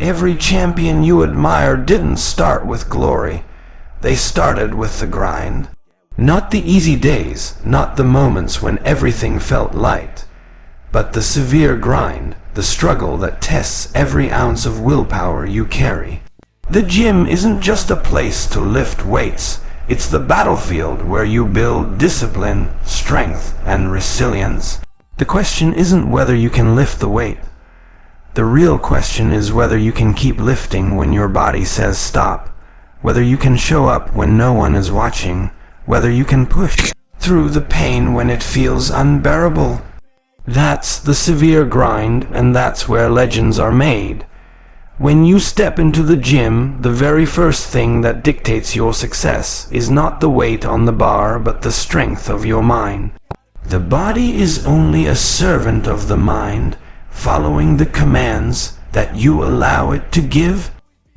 Every champion you admire didn't start with glory. They started with the grind. Not the easy days, not the moments when everything felt light, but the severe grind, the struggle that tests every ounce of willpower you carry. The gym isn't just a place to lift weights. It's the battlefield where you build discipline, strength, and resilience. The question isn't whether you can lift the weight. The real question is whether you can keep lifting when your body says stop, whether you can show up when no one is watching, whether you can push through the pain when it feels unbearable. That's the severe grind, and that's where legends are made. When you step into the gym, the very first thing that dictates your success is not the weight on the bar, but the strength of your mind. The body is only a servant of the mind, following the commands that you allow it to give.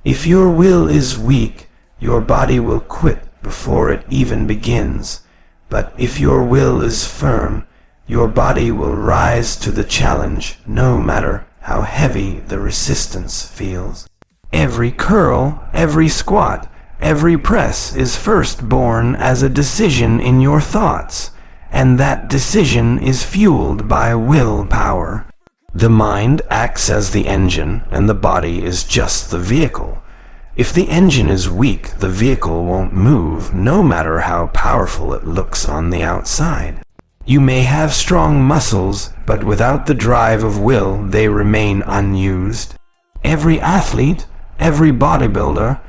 If your will is weak, your body will quit before it even begins. But if your will is firm, your body will rise to the challenge, no matter how heavy the resistance feels. Every curl, every squat, every press is first born as a decision in your thoughts, and that decision is fueled by willpower. The mind acts as the engine, and the body is just the vehicle. If the engine is weak, the vehicle won't move, no matter how powerful it looks on the outside. You may have strong muscles, but without the drive of will, they remain unused. Every athlete, every bodybuilder,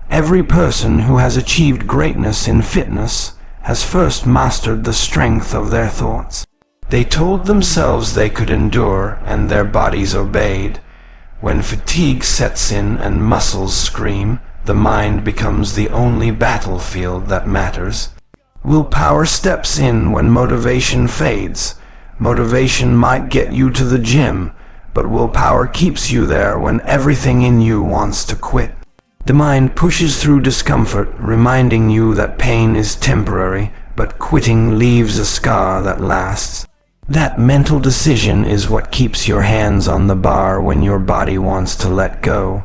every person who has achieved greatness in fitness has first mastered the strength of their thoughts. They told themselves they could endure, and their bodies obeyed. When fatigue sets in and muscles scream, the mind becomes the only battlefield that matters. Willpower steps in when motivation fades. Motivation might get you to the gym, but willpower keeps you there when everything in you wants to quit. The mind pushes through discomfort, reminding you that pain is temporary, but quitting leaves a scar that lasts. That mental decision is what keeps your hands on the bar when your body wants to let go.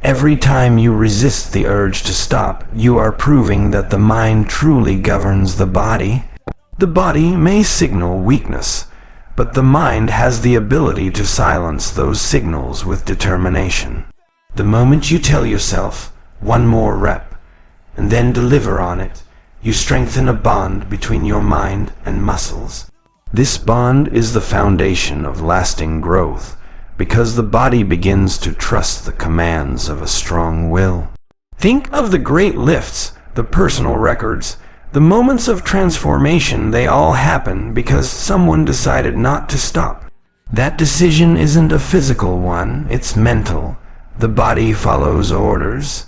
Every time you resist the urge to stop, you are proving that the mind truly governs the body. The body may signal weakness, but the mind has the ability to silence those signals with determination. The moment you tell yourself, one more rep, and then deliver on it, you strengthen a bond between your mind and muscles. This bond is the foundation of lasting growth, because the body begins to trust the commands of a strong will. Think of the great lifts, the personal records, the moments of transformation. They all happen because someone decided not to stop. That decision isn't a physical one, it's mental. The body follows orders.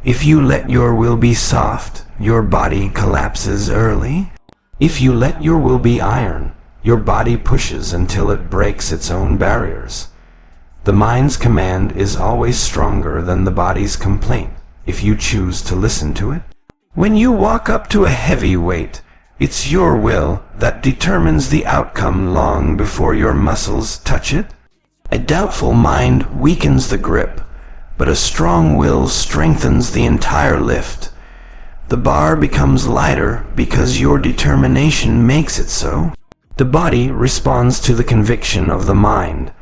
If you let your will be soft, your body collapses early. If you let your will be iron, your body pushes until it breaks its own barriers. The mind's command is always stronger than the body's complaint, if you choose to listen to it. When you walk up to a heavy weight, it's your will that determines the outcome long before your muscles touch it. A doubtful mind weakens the grip, but a strong will strengthens the entire lift. The bar becomes lighter because your determination makes it so. The body responds to the conviction of the mind,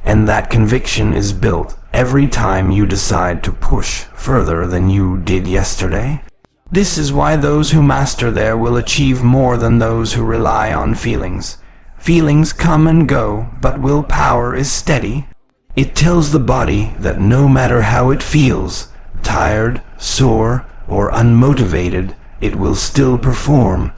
and that conviction is built every time you decide to push further than you did yesterday. This is why those who master their will achieve more than those who rely on feelings. Feelings come and go, but willpower is steady. It tells the body that no matter how it feels, tired, sore, or unmotivated, it will still perform.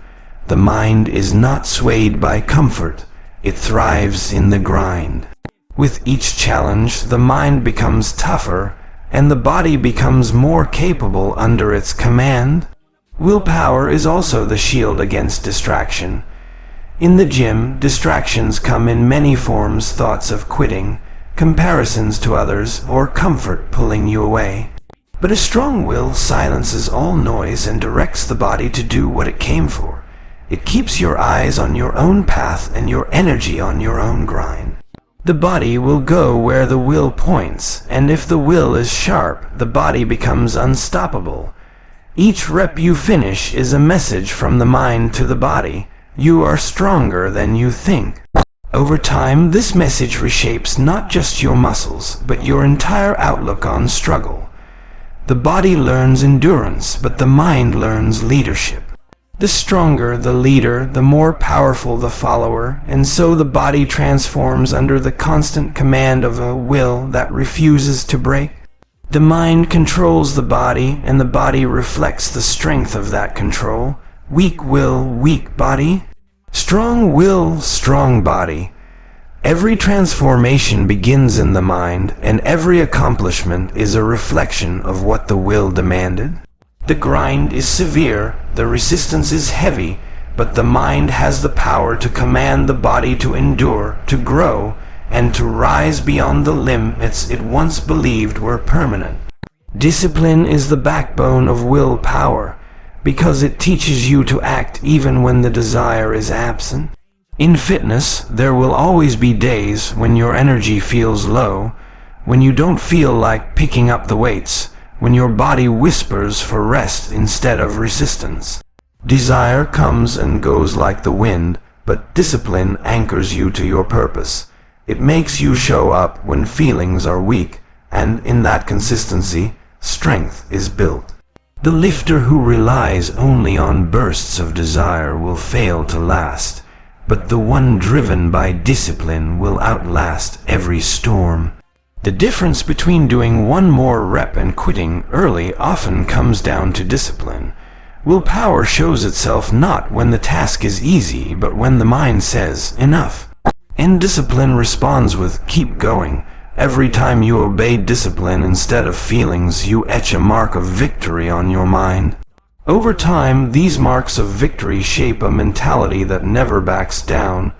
The mind is not swayed by comfort, it thrives in the grind. With each challenge, the mind becomes tougher, and the body becomes more capable under its command. Willpower is also the shield against distraction. In the gym, distractions come in many forms: thoughts of quitting, comparisons to others, or comfort pulling you away. But a strong will silences all noise and directs the body to do what it came for. It keeps your eyes on your own path and your energy on your own grind. The body will go where the will points, and if the will is sharp, the body becomes unstoppable. Each rep you finish is a message from the mind to the body. You are stronger than you think. Over time, this message reshapes not just your muscles, but your entire outlook on struggle. The body learns endurance, but the mind learns leadership. The stronger the leader, the more powerful the follower, and so the body transforms under the constant command of a will that refuses to break. The mind controls the body, and the body reflects the strength of that control. Weak will, weak body. Strong will, strong body. Every transformation begins in the mind, and every accomplishment is a reflection of what the will demanded. The grind is severe, the resistance is heavy, but the mind has the power to command the body to endure, to grow, and to rise beyond the limits it once believed were permanent. Discipline is the backbone of willpower, because it teaches you to act even when the desire is absent. In fitness, there will always be days when your energy feels low, when you don't feel like picking up the weights, when your body whispers for rest instead of resistance. Desire comes and goes like the wind, but discipline anchors you to your purpose. It makes you show up when feelings are weak, and in that consistency, strength is built. The lifter who relies only on bursts of desire will fail to last, but the one driven by discipline will outlast every storm. The difference between doing one more rep and quitting early often comes down to discipline. Willpower shows itself not when the task is easy, but when the mind says, enough. And discipline responds with, keep going. Every time you obey discipline instead of feelings, you etch a mark of victory on your mind. Over time, these marks of victory shape a mentality that never backs down,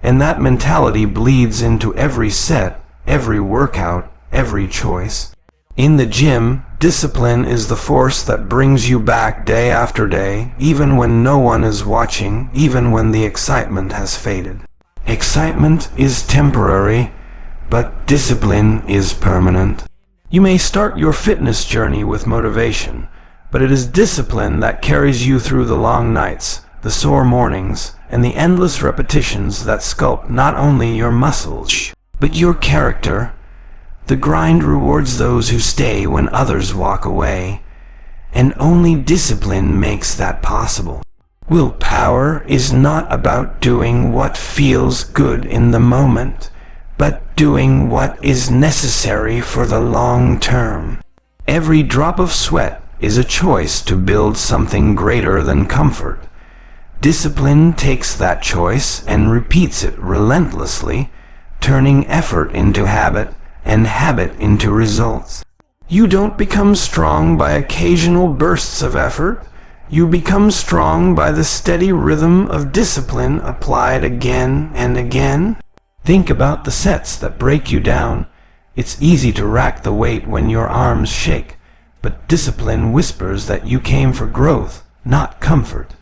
and that mentality bleeds into every set, every workout, every choice. In the gym, discipline is the force that brings you back day after day, even when no one is watching, even when the excitement has faded. Excitement is temporary, but discipline is permanent. You may start your fitness journey with motivation, but it is discipline that carries you through the long nights, the sore mornings, and the endless repetitions that sculpt not only your muscles, but your character. The grind rewards those who stay when others walk away, and only discipline makes that possible. Willpower is not about doing what feels good in the moment, but doing what is necessary for the long term. Every drop of sweat is a choice to build something greater than comfort. Discipline takes that choice and repeats it relentlessly, turning effort into habit and habit into results. You don't become strong by occasional bursts of effort. You become strong by the steady rhythm of discipline applied again and again. Think about the sets that break you down. It's easy to rack the weight when your arms shake, but discipline whispers that you came for growth, not comfort.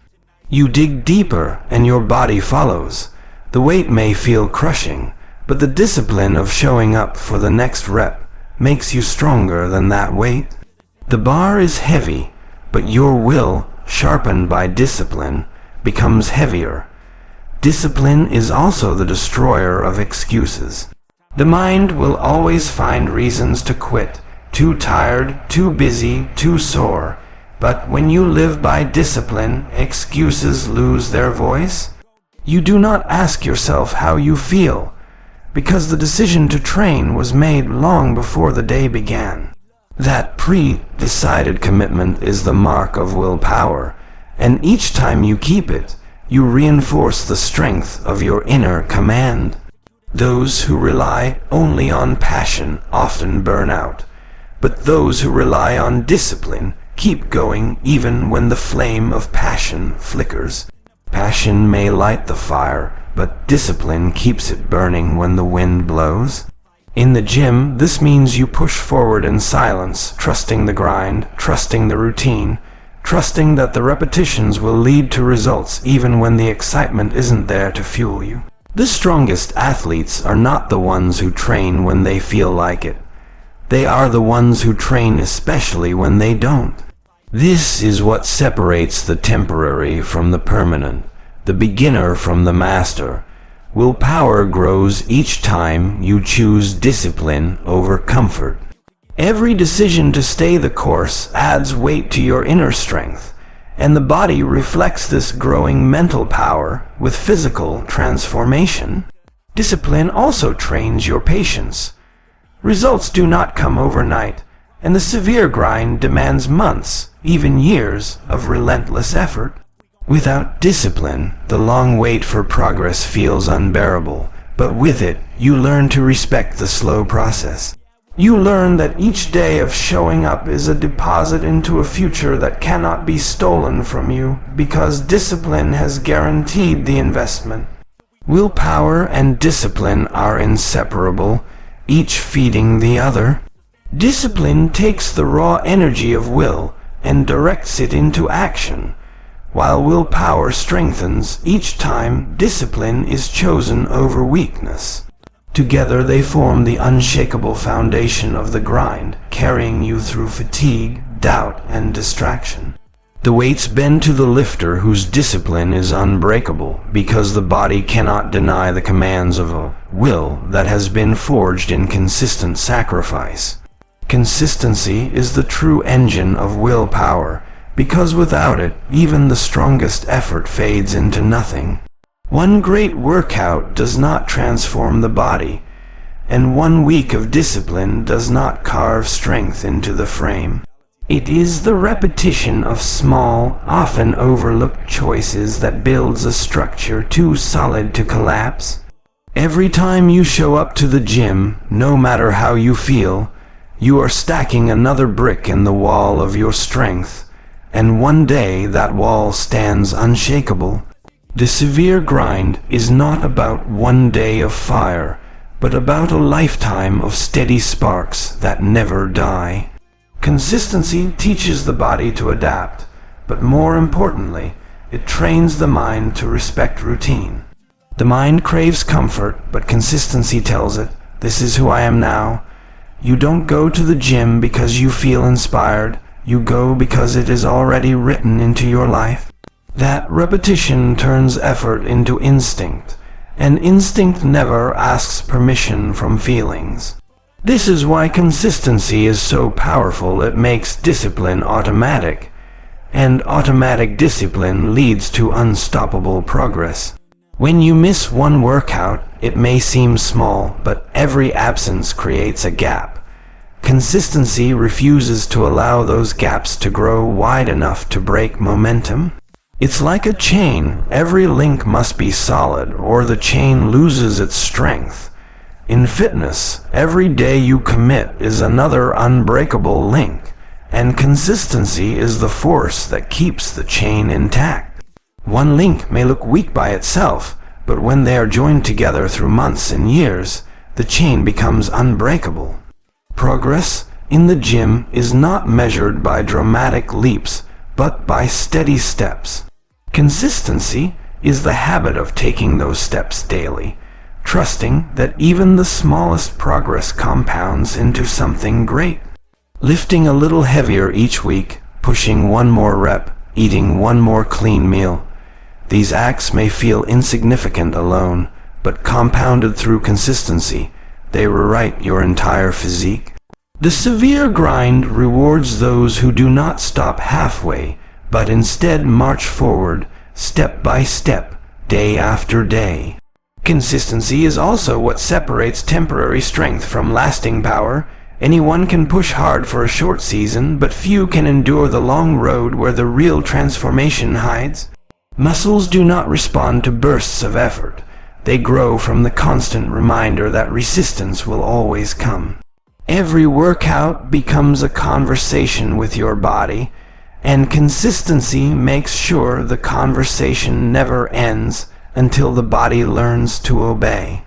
You dig deeper and your body follows. The weight may feel crushing, but the discipline of showing up for the next rep makes you stronger than that weight. The bar is heavy, but your will, sharpened by discipline, becomes heavier. Discipline is also the destroyer of excuses. The mind will always find reasons to quit, too tired, too busy, too sore. But when you live by discipline, excuses lose their voice. You do not ask yourself how you feel, because the decision to train was made long before the day began. That pre-decided commitment is the mark of willpower, and each time you keep it, you reinforce the strength of your inner command. Those who rely only on passion often burn out, but those who rely on discipline keep going even when the flame of passion flickers. Passion may light the fire, but discipline keeps it burning when the wind blows. In the gym, this means you push forward in silence, trusting the grind, trusting the routine, trusting that the repetitions will lead to results even when the excitement isn't there to fuel you. The strongest athletes are not the ones who train when they feel like it. They are the ones who train especially when they don't. This is what separates the temporary from the permanent, the beginner from the master. Willpower grows each time you choose discipline over comfort. Every decision to stay the course adds weight to your inner strength, and the body reflects this growing mental power with physical transformation. Discipline also trains your patience. Results do not come overnight, and the severe grind demands months, even years, of relentless effort. Without discipline, the long wait for progress feels unbearable, but with it, you learn to respect the slow process. You learn that each day of showing up is a deposit into a future that cannot be stolen from you because discipline has guaranteed the investment. Willpower and discipline are inseparable, each feeding the other. Discipline takes the raw energy of will and directs it into action, while willpower strengthens each time discipline is chosen over weakness. Together they form the unshakable foundation of the grind, carrying you through fatigue, doubt, and distraction. The weights bend to the lifter whose discipline is unbreakable, because the body cannot deny the commands of a will that has been forged in consistent sacrifice. Consistency is the true engine of willpower, because without it, even the strongest effort fades into nothing. One great workout does not transform the body, and 1 week of discipline does not carve strength into the frame. It is the repetition of small, often overlooked choices that builds a structure too solid to collapse. Every time you show up to the gym, no matter how you feel, you are stacking another brick in the wall of your strength, and one day that wall stands unshakable. The severe grind is not about 1 day of fire, but about a lifetime of steady sparks that never die. Consistency teaches the body to adapt, but more importantly, it trains the mind to respect routine. The mind craves comfort, but consistency tells it, "This is who I am now." You don't go to the gym because you feel inspired, you go because it is already written into your life. That repetition turns effort into instinct, and instinct never asks permission from feelings. This is why consistency is so powerful. It makes discipline automatic, and automatic discipline leads to unstoppable progress. When you miss one workout, it may seem small, but every absence creates a gap. Consistency refuses to allow those gaps to grow wide enough to break momentum. It's like a chain. Every link must be solid, or the chain loses its strength. In fitness, every day you commit is another unbreakable link, and consistency is the force that keeps the chain intact. One link may look weak by itself, but when they are joined together through months and years, the chain becomes unbreakable. Progress in the gym is not measured by dramatic leaps, but by steady steps. Consistency is the habit of taking those steps daily, trusting that even the smallest progress compounds into something great. Lifting a little heavier each week, pushing one more rep, eating one more clean meal. These acts may feel insignificant alone, but compounded through consistency, they rewrite your entire physique. The severe grind rewards those who do not stop halfway, but instead march forward, step by step, day after day. Consistency is also what separates temporary strength from lasting power. Anyone can push hard for a short season, but few can endure the long road where the real transformation hides. Muscles do not respond to bursts of effort. They grow from the constant reminder that resistance will always come. Every workout becomes a conversation with your body, and consistency makes sure the conversation never ends until the body learns to obey.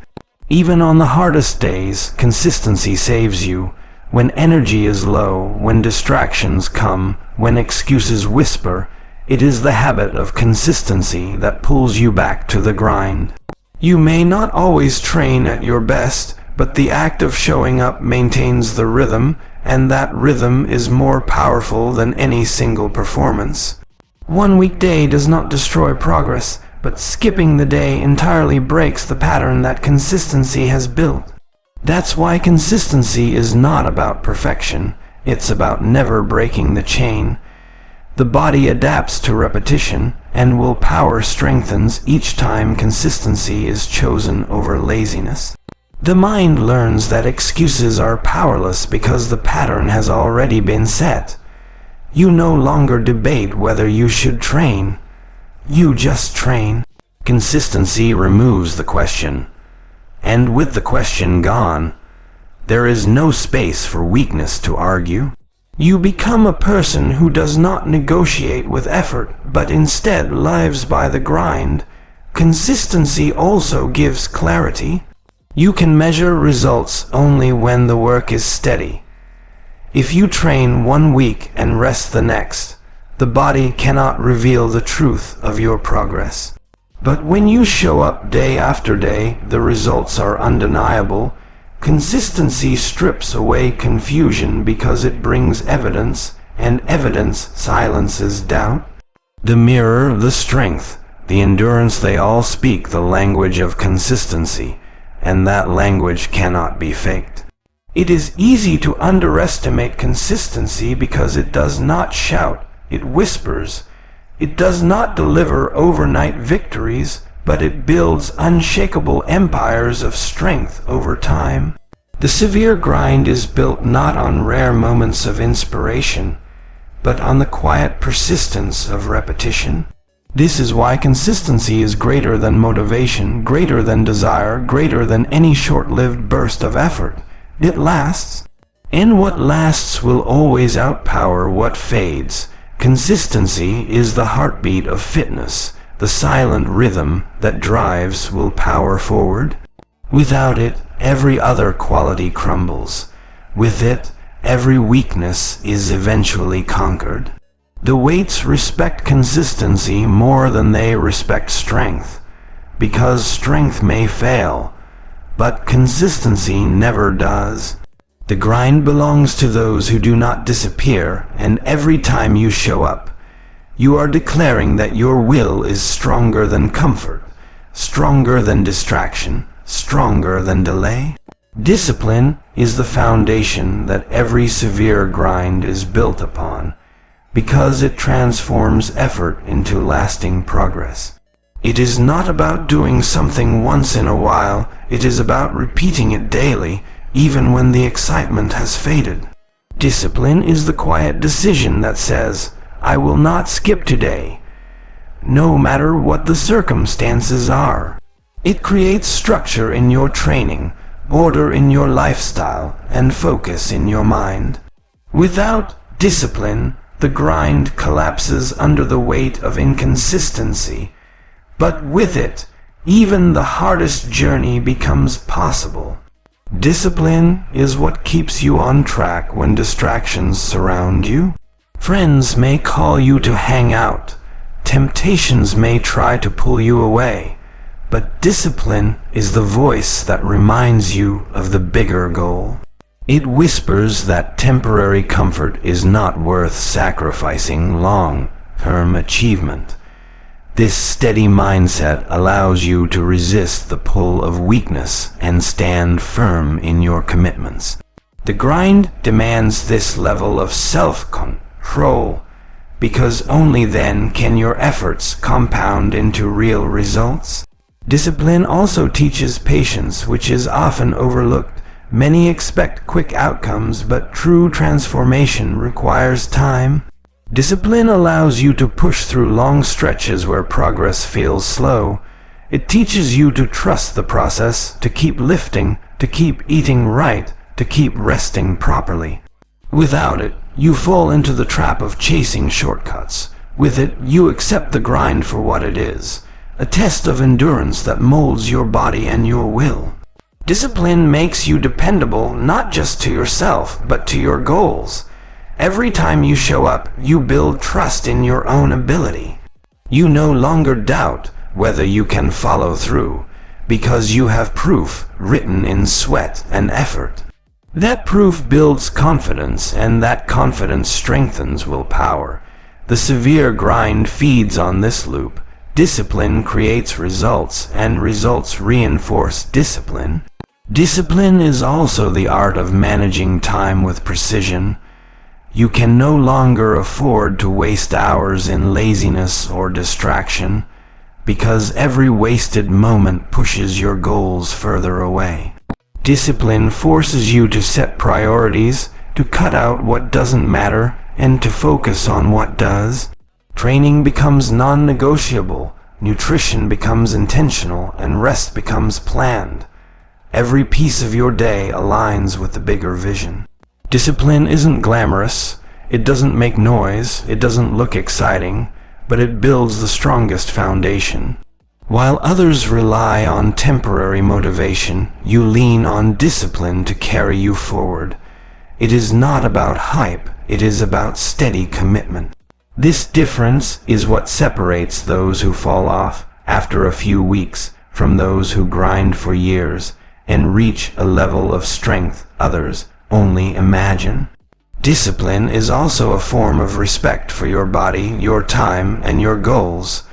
Even on the hardest days, consistency saves you. When energy is low, when distractions come, when excuses whisper, it is the habit of consistency that pulls you back to the grind. You may not always train at your best, but the act of showing up maintains the rhythm, and that rhythm is more powerful than any single performance. One weekday does not destroy progress, but skipping the day entirely breaks the pattern that consistency has built. That's why consistency is not about perfection, it's about never breaking the chain. The body adapts to repetition, and willpower strengthens each time consistency is chosen over laziness. The mind learns that excuses are powerless because the pattern has already been set. You no longer debate whether you should train. You just train. Consistency removes the question. And with the question gone, there is no space for weakness to argue. You become a person who does not negotiate with effort, but instead lives by the grind. Consistency also gives clarity. You can measure results only when the work is steady. If you train 1 week and rest the next, the body cannot reveal the truth of your progress. But when you show up day after day, the results are undeniable. Consistency strips away confusion because it brings evidence, and evidence silences doubt. The mirror, the strength, the endurance, they all speak the language of consistency, and that language cannot be faked. It is easy to underestimate consistency because it does not shout, it whispers. It does not deliver overnight victories, but it builds unshakable empires of strength over time. The severe grind is built not on rare moments of inspiration, but on the quiet persistence of repetition. This is why consistency is greater than motivation, greater than desire, greater than any short-lived burst of effort. It lasts, and what lasts will always outpower what fades. Consistency is the heartbeat of fitness, the silent rhythm that drives willpower forward. Without it, every other quality crumbles. With it, every weakness is eventually conquered. The weights respect consistency more than they respect strength, because strength may fail, but consistency never does. The grind belongs to those who do not disappear, and every time you show up, you are declaring that your will is stronger than comfort, stronger than distraction, stronger than delay. Discipline is the foundation that every severe grind is built upon, because it transforms effort into lasting progress. It is not about doing something once in a while, it is about repeating it daily, even when the excitement has faded. Discipline is the quiet decision that says, I will not skip today, no matter what the circumstances are. It creates structure in your training, order in your lifestyle, and focus in your mind. Without discipline, the grind collapses under the weight of inconsistency, but with it, even the hardest journey becomes possible. Discipline is what keeps you on track when distractions surround you. Friends may call you to hang out. Temptations may try to pull you away. But discipline is the voice that reminds you of the bigger goal. It whispers that temporary comfort is not worth sacrificing long-term achievement. This steady mindset allows you to resist the pull of weakness and stand firm in your commitments. The grind demands this level of self-control, because only then can your efforts compound into real results. Discipline also teaches patience, which is often overlooked. Many expect quick outcomes, but true transformation requires time. Discipline allows you to push through long stretches where progress feels slow. It teaches you to trust the process, to keep lifting, to keep eating right, to keep resting properly. Without it, you fall into the trap of chasing shortcuts. With it, you accept the grind for what it is, a test of endurance that molds your body and your will. Discipline makes you dependable not just to yourself, but to your goals. Every time you show up, you build trust in your own ability. You no longer doubt whether you can follow through, because you have proof written in sweat and effort. That proof builds confidence, and that confidence strengthens willpower. The severe grind feeds on this loop. Discipline creates results, and results reinforce discipline. Discipline is also the art of managing time with precision. You can no longer afford to waste hours in laziness or distraction, because every wasted moment pushes your goals further away. Discipline forces you to set priorities, to cut out what doesn't matter, and to focus on what does. Training becomes non-negotiable, nutrition becomes intentional, and rest becomes planned. Every piece of your day aligns with the bigger vision. Discipline isn't glamorous, it doesn't make noise, it doesn't look exciting, but it builds the strongest foundation. While others rely on temporary motivation, you lean on discipline to carry you forward. It is not about hype, it is about steady commitment. This difference is what separates those who fall off after a few weeks from those who grind for years and reach a level of strength others only imagine. Discipline is also a form of respect for your body, your time, and your goals.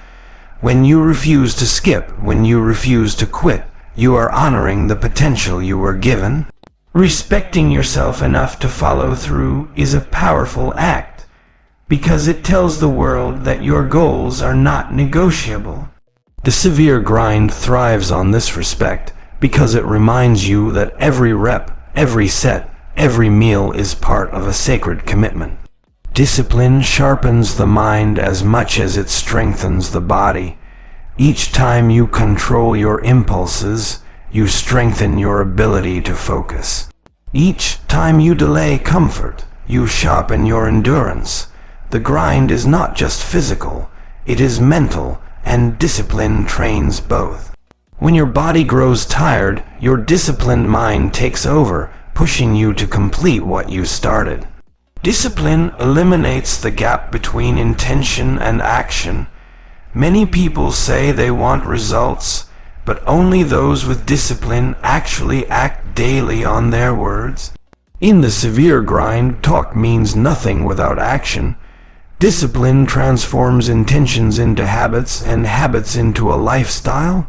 When you refuse to skip, when you refuse to quit, you are honoring the potential you were given. Respecting yourself enough to follow through is a powerful act, because it tells the world that your goals are not negotiable. The severe grind thrives on this respect, because it reminds you that every rep, every set, every meal is part of a sacred commitment. Discipline sharpens the mind as much as it strengthens the body. Each time you control your impulses, you strengthen your ability to focus. Each time you delay comfort, you sharpen your endurance. The grind is not just physical, it is mental, and discipline trains both. When your body grows tired, your disciplined mind takes over, pushing you to complete what you started. Discipline eliminates the gap between intention and action. Many people say they want results, but only those with discipline actually act daily on their words. In the severe grind, talk means nothing without action. Discipline transforms intentions into habits, and habits into a lifestyle.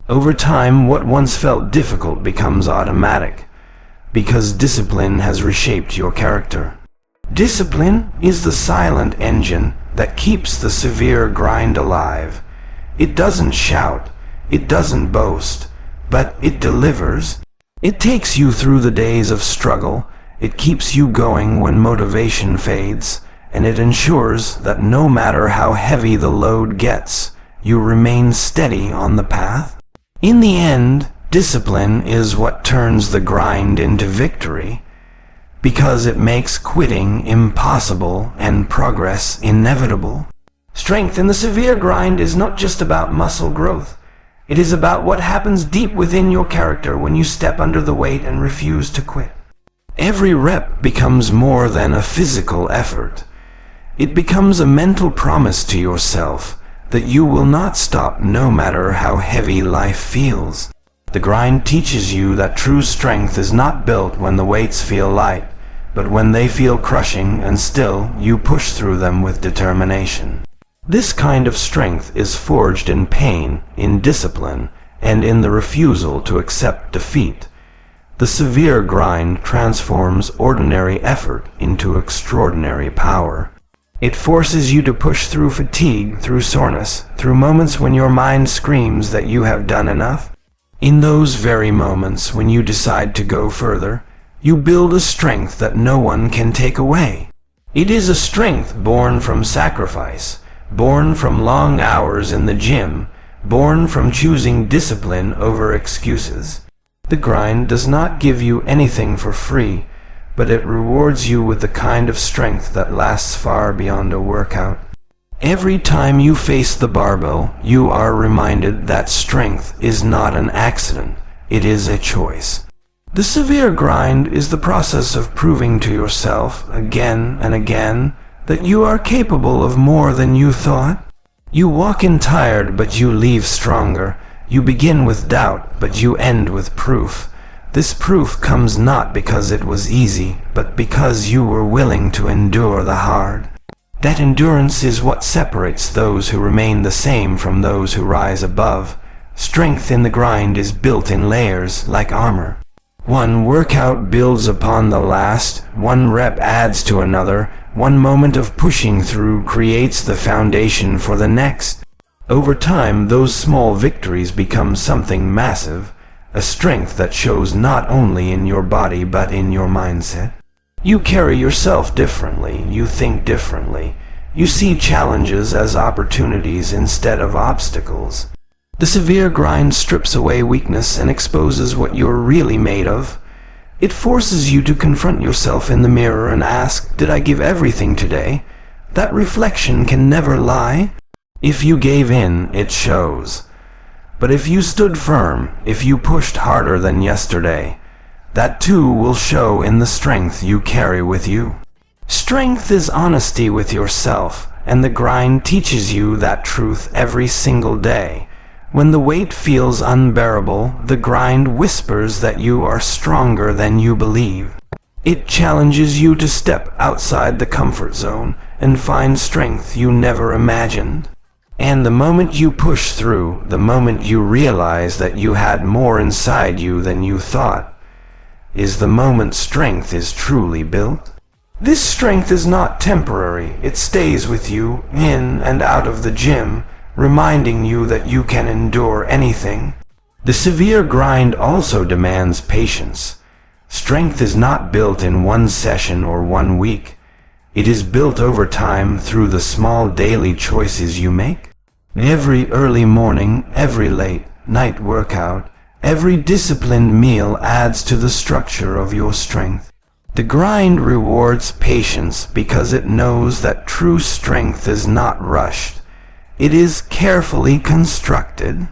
Over time, what once felt difficult becomes automatic, because discipline has reshaped your character. Discipline is the silent engine that keeps the severe grind alive. It doesn't shout, it doesn't boast, but it delivers. It takes you through the days of struggle, it keeps you going when motivation fades, and it ensures that no matter how heavy the load gets, you remain steady on the path. In the end, discipline is what turns the grind into victory, because it makes quitting impossible and progress inevitable. Strength in the severe grind is not just about muscle growth. It is about what happens deep within your character when you step under the weight and refuse to quit. Every rep becomes more than a physical effort. It becomes a mental promise to yourself that you will not stop no matter how heavy life feels. The grind teaches you that true strength is not built when the weights feel light, but when they feel crushing, and still you push through them with determination. This kind of strength is forged in pain, in discipline, and in the refusal to accept defeat. The severe grind transforms ordinary effort into extraordinary power. It forces you to push through fatigue, through soreness, through moments when your mind screams that you have done enough. In those very moments when you decide to go further, you build a strength that no one can take away. It is a strength born from sacrifice, born from long hours in the gym, born from choosing discipline over excuses. The grind does not give you anything for free, but it rewards you with the kind of strength that lasts far beyond a workout. Every time you face the barbell, you are reminded that strength is not an accident, it is a choice. The severe grind is the process of proving to yourself, again and again, that you are capable of more than you thought. You walk in tired, but you leave stronger, You begin with doubt, but you end with proof. This proof comes not because it was easy, but because you were willing to endure the hard. That endurance is what separates those who remain the same from those who rise above. Strength in the grind is built in layers, like armor. One workout builds upon the last, one rep adds to another, one moment of pushing through creates the foundation for the next. Over time, those small victories become something massive, a strength that shows not only in your body but in your mindset. You carry yourself differently, you think differently, you see challenges as opportunities instead of obstacles. The severe grind strips away weakness and exposes what you're really made of. It forces you to confront yourself in the mirror and ask, did I give everything today? That reflection can never lie. If you gave in, it shows. But if you stood firm, if you pushed harder than yesterday, that too will show in the strength you carry with you. Strength is honesty with yourself, and the grind teaches you that truth every single day. When the weight feels unbearable, the grind whispers that you are stronger than you believe. It challenges you to step outside the comfort zone and find strength you never imagined. And the moment you push through, the moment you realize that you had more inside you than you thought, is the moment strength is truly built. This strength is not temporary. It stays with you, in and out of the gym, reminding you that you can endure anything. The severe grind also demands patience. Strength is not built in one session or 1 week. It is built over time through the small daily choices you make. Every early morning, every late night workout, every disciplined meal adds to the structure of your strength. The grind rewards patience because it knows that true strength is not rushed. It is carefully constructed.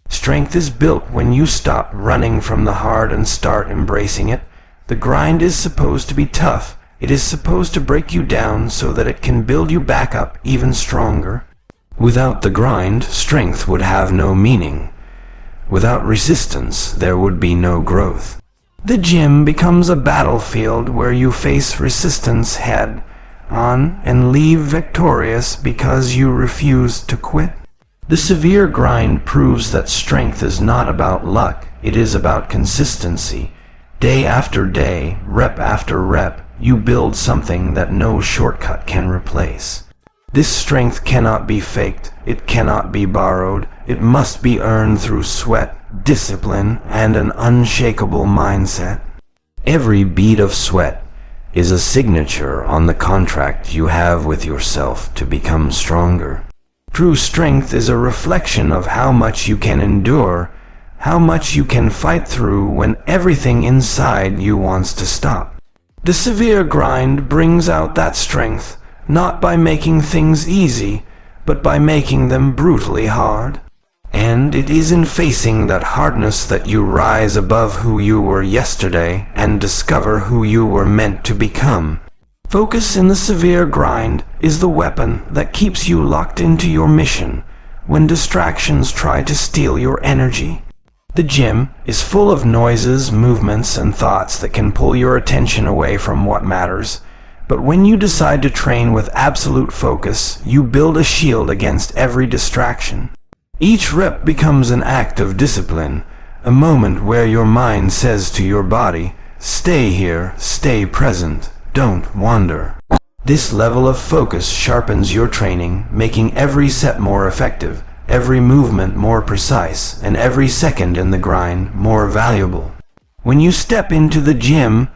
Strength is built when you stop running from the hard and start embracing it. The grind is supposed to be tough. It is supposed to break you down so that it can build you back up even stronger. Without the grind, strength would have no meaning. Without resistance, there would be no growth. The gym becomes a battlefield where you face resistance head on and leave victorious because you refuse to quit. The severe grind proves that strength is not about luck, it is about consistency. Day after day, rep after rep, you build something that no shortcut can replace. This strength cannot be faked, it cannot be borrowed, it must be earned through sweat, discipline, and an unshakable mindset. Every bead of sweat is a signature on the contract you have with yourself to become stronger. True strength is a reflection of how much you can endure, how much you can fight through when everything inside you wants to stop. The severe grind brings out that strength, not by making things easy, but by making them brutally hard. And it is in facing that hardness that you rise above who you were yesterday and discover who you were meant to become. Focus in the severe grind is the weapon that keeps you locked into your mission when distractions try to steal your energy. The gym is full of noises, movements, and thoughts that can pull your attention away from what matters. But when you decide to train with absolute focus, you build a shield against every distraction. Each rep becomes an act of discipline, a moment where your mind says to your body, stay here, stay present, don't wander. This level of focus sharpens your training, making every set more effective, every movement more precise, and every second in the grind more valuable. When you step into the gym,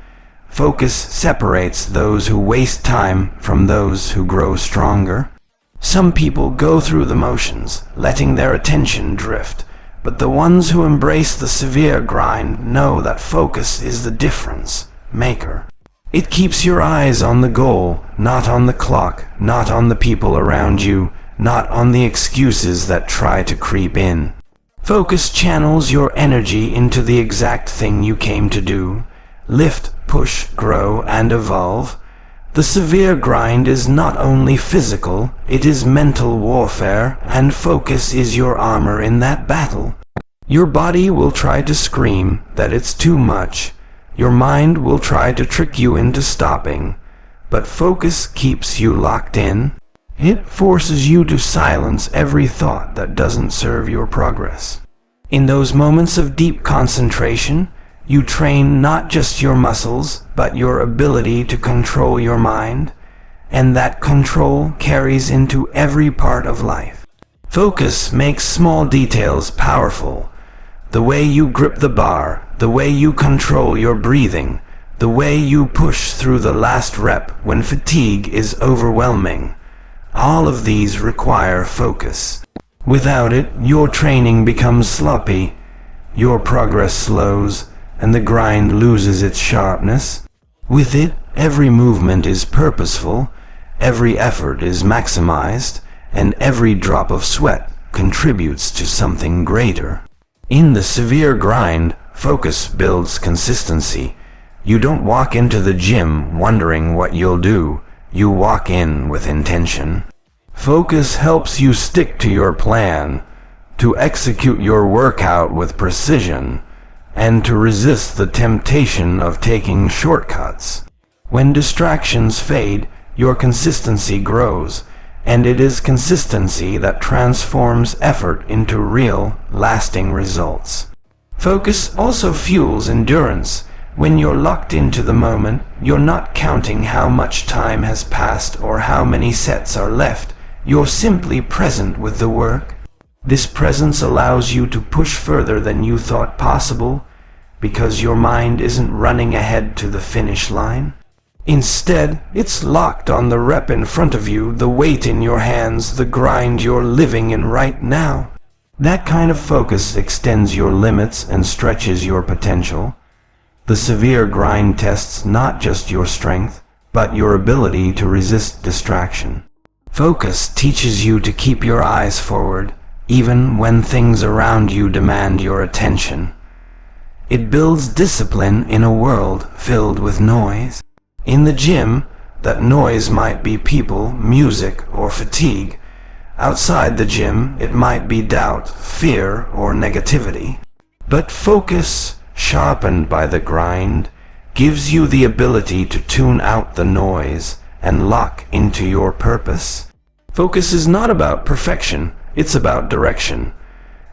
focus separates those who waste time from those who grow stronger. Some people go through the motions, letting their attention drift, but the ones who embrace the severe grind know that focus is the difference maker. It keeps your eyes on the goal, not on the clock, not on the people around you, not on the excuses that try to creep in. Focus channels your energy into the exact thing you came to do. Lift, push, grow, and evolve. The severe grind is not only physical, it is mental warfare, and focus is your armor in that battle. Your body will try to scream that it's too much. Your mind will try to trick you into stopping. But focus keeps you locked in. It forces you to silence every thought that doesn't serve your progress. In those moments of deep concentration, you train not just your muscles, but your ability to control your mind, and that control carries into every part of life. Focus makes small details powerful. The way you grip the bar, the way you control your breathing, the way you push through the last rep when fatigue is overwhelming. All of these require focus. Without it, your training becomes sloppy, your progress slows, and the grind loses its sharpness. With it, every movement is purposeful, every effort is maximized, and every drop of sweat contributes to something greater. In the severe grind, focus builds consistency. You don't walk into the gym wondering what you'll do. You walk in with intention. Focus helps you stick to your plan, to execute your workout with precision, and to resist the temptation of taking shortcuts. When distractions fade, your consistency grows, and it is consistency that transforms effort into real, lasting results. Focus also fuels endurance. When you're locked into the moment, you're not counting how much time has passed or how many sets are left. You're simply present with the work. This presence allows you to push further than you thought possible, because your mind isn't running ahead to the finish line. Instead, it's locked on the rep in front of you, the weight in your hands, the grind you're living in right now. That kind of focus extends your limits and stretches your potential. The severe grind tests not just your strength, but your ability to resist distraction. Focus teaches you to keep your eyes forward, even when things around you demand your attention. It builds discipline in a world filled with noise. In the gym, that noise might be people, music, or fatigue. Outside the gym, it might be doubt, fear, or negativity. But focus, sharpened by the grind, gives you the ability to tune out the noise and lock into your purpose. Focus is not about perfection, it's about direction.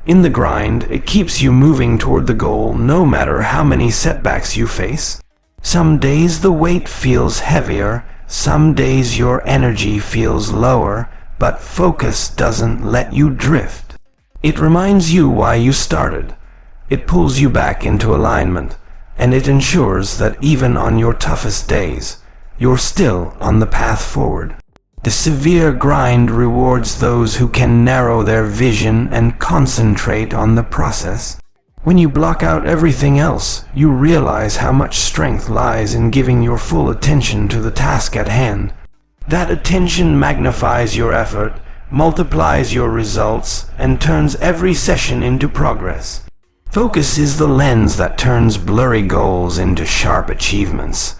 In the grind, it keeps you moving toward the goal no matter how many setbacks you face. Some days the weight feels heavier, some days your energy feels lower, but focus doesn't let you drift. It reminds you why you started. It pulls you back into alignment, and it ensures that even on your toughest days, you're still on the path forward. The severe grind rewards those who can narrow their vision and concentrate on the process. When you block out everything else, you realize how much strength lies in giving your full attention to the task at hand. That attention magnifies your effort, multiplies your results, and turns every session into progress. Focus is the lens that turns blurry goals into sharp achievements.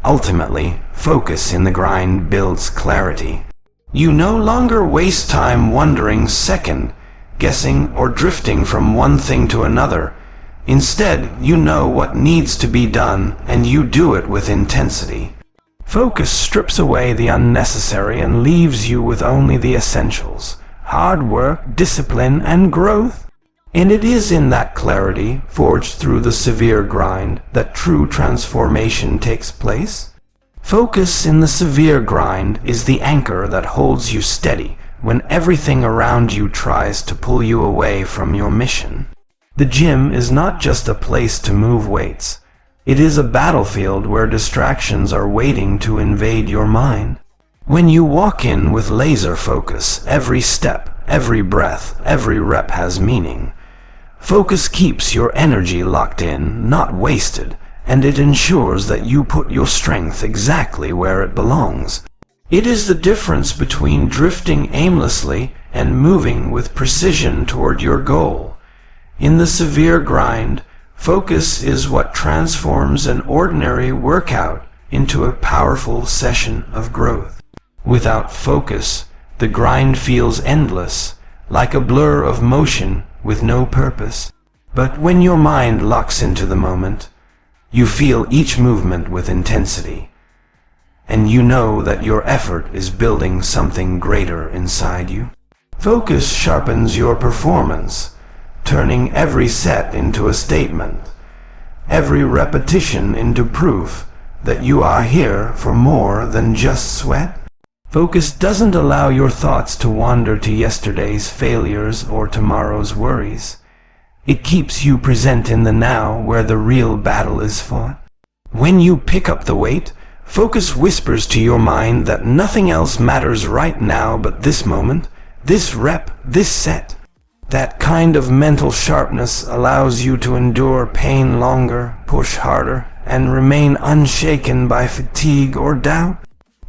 Ultimately, focus in the grind builds clarity. You no longer waste time wondering, second guessing, or drifting from one thing to another. Instead, you know what needs to be done, and you do it with intensity. Focus strips away the unnecessary and leaves you with only the essentials: hard work, discipline, and growth. And it is in that clarity, forged through the severe grind, that true transformation takes place. Focus in the severe grind is the anchor that holds you steady when everything around you tries to pull you away from your mission. The gym is not just a place to move weights. It is a battlefield where distractions are waiting to invade your mind. When you walk in with laser focus, every step, every breath, every rep has meaning. Focus keeps your energy locked in, not wasted, and it ensures that you put your strength exactly where it belongs. It is the difference between drifting aimlessly and moving with precision toward your goal. In the severe grind, focus is what transforms an ordinary workout into a powerful session of growth. Without focus, the grind feels endless, like a blur of motion with no purpose. But when your mind locks into the moment, you feel each movement with intensity, and you know that your effort is building something greater inside you. Focus sharpens your performance, turning every set into a statement, every repetition into proof that you are here for more than just sweat. Focus doesn't allow your thoughts to wander to yesterday's failures or tomorrow's worries. It keeps you present in the now where the real battle is fought. When you pick up the weight, focus whispers to your mind that nothing else matters right now but this moment, this rep, this set. That kind of mental sharpness allows you to endure pain longer, push harder, and remain unshaken by fatigue or doubt.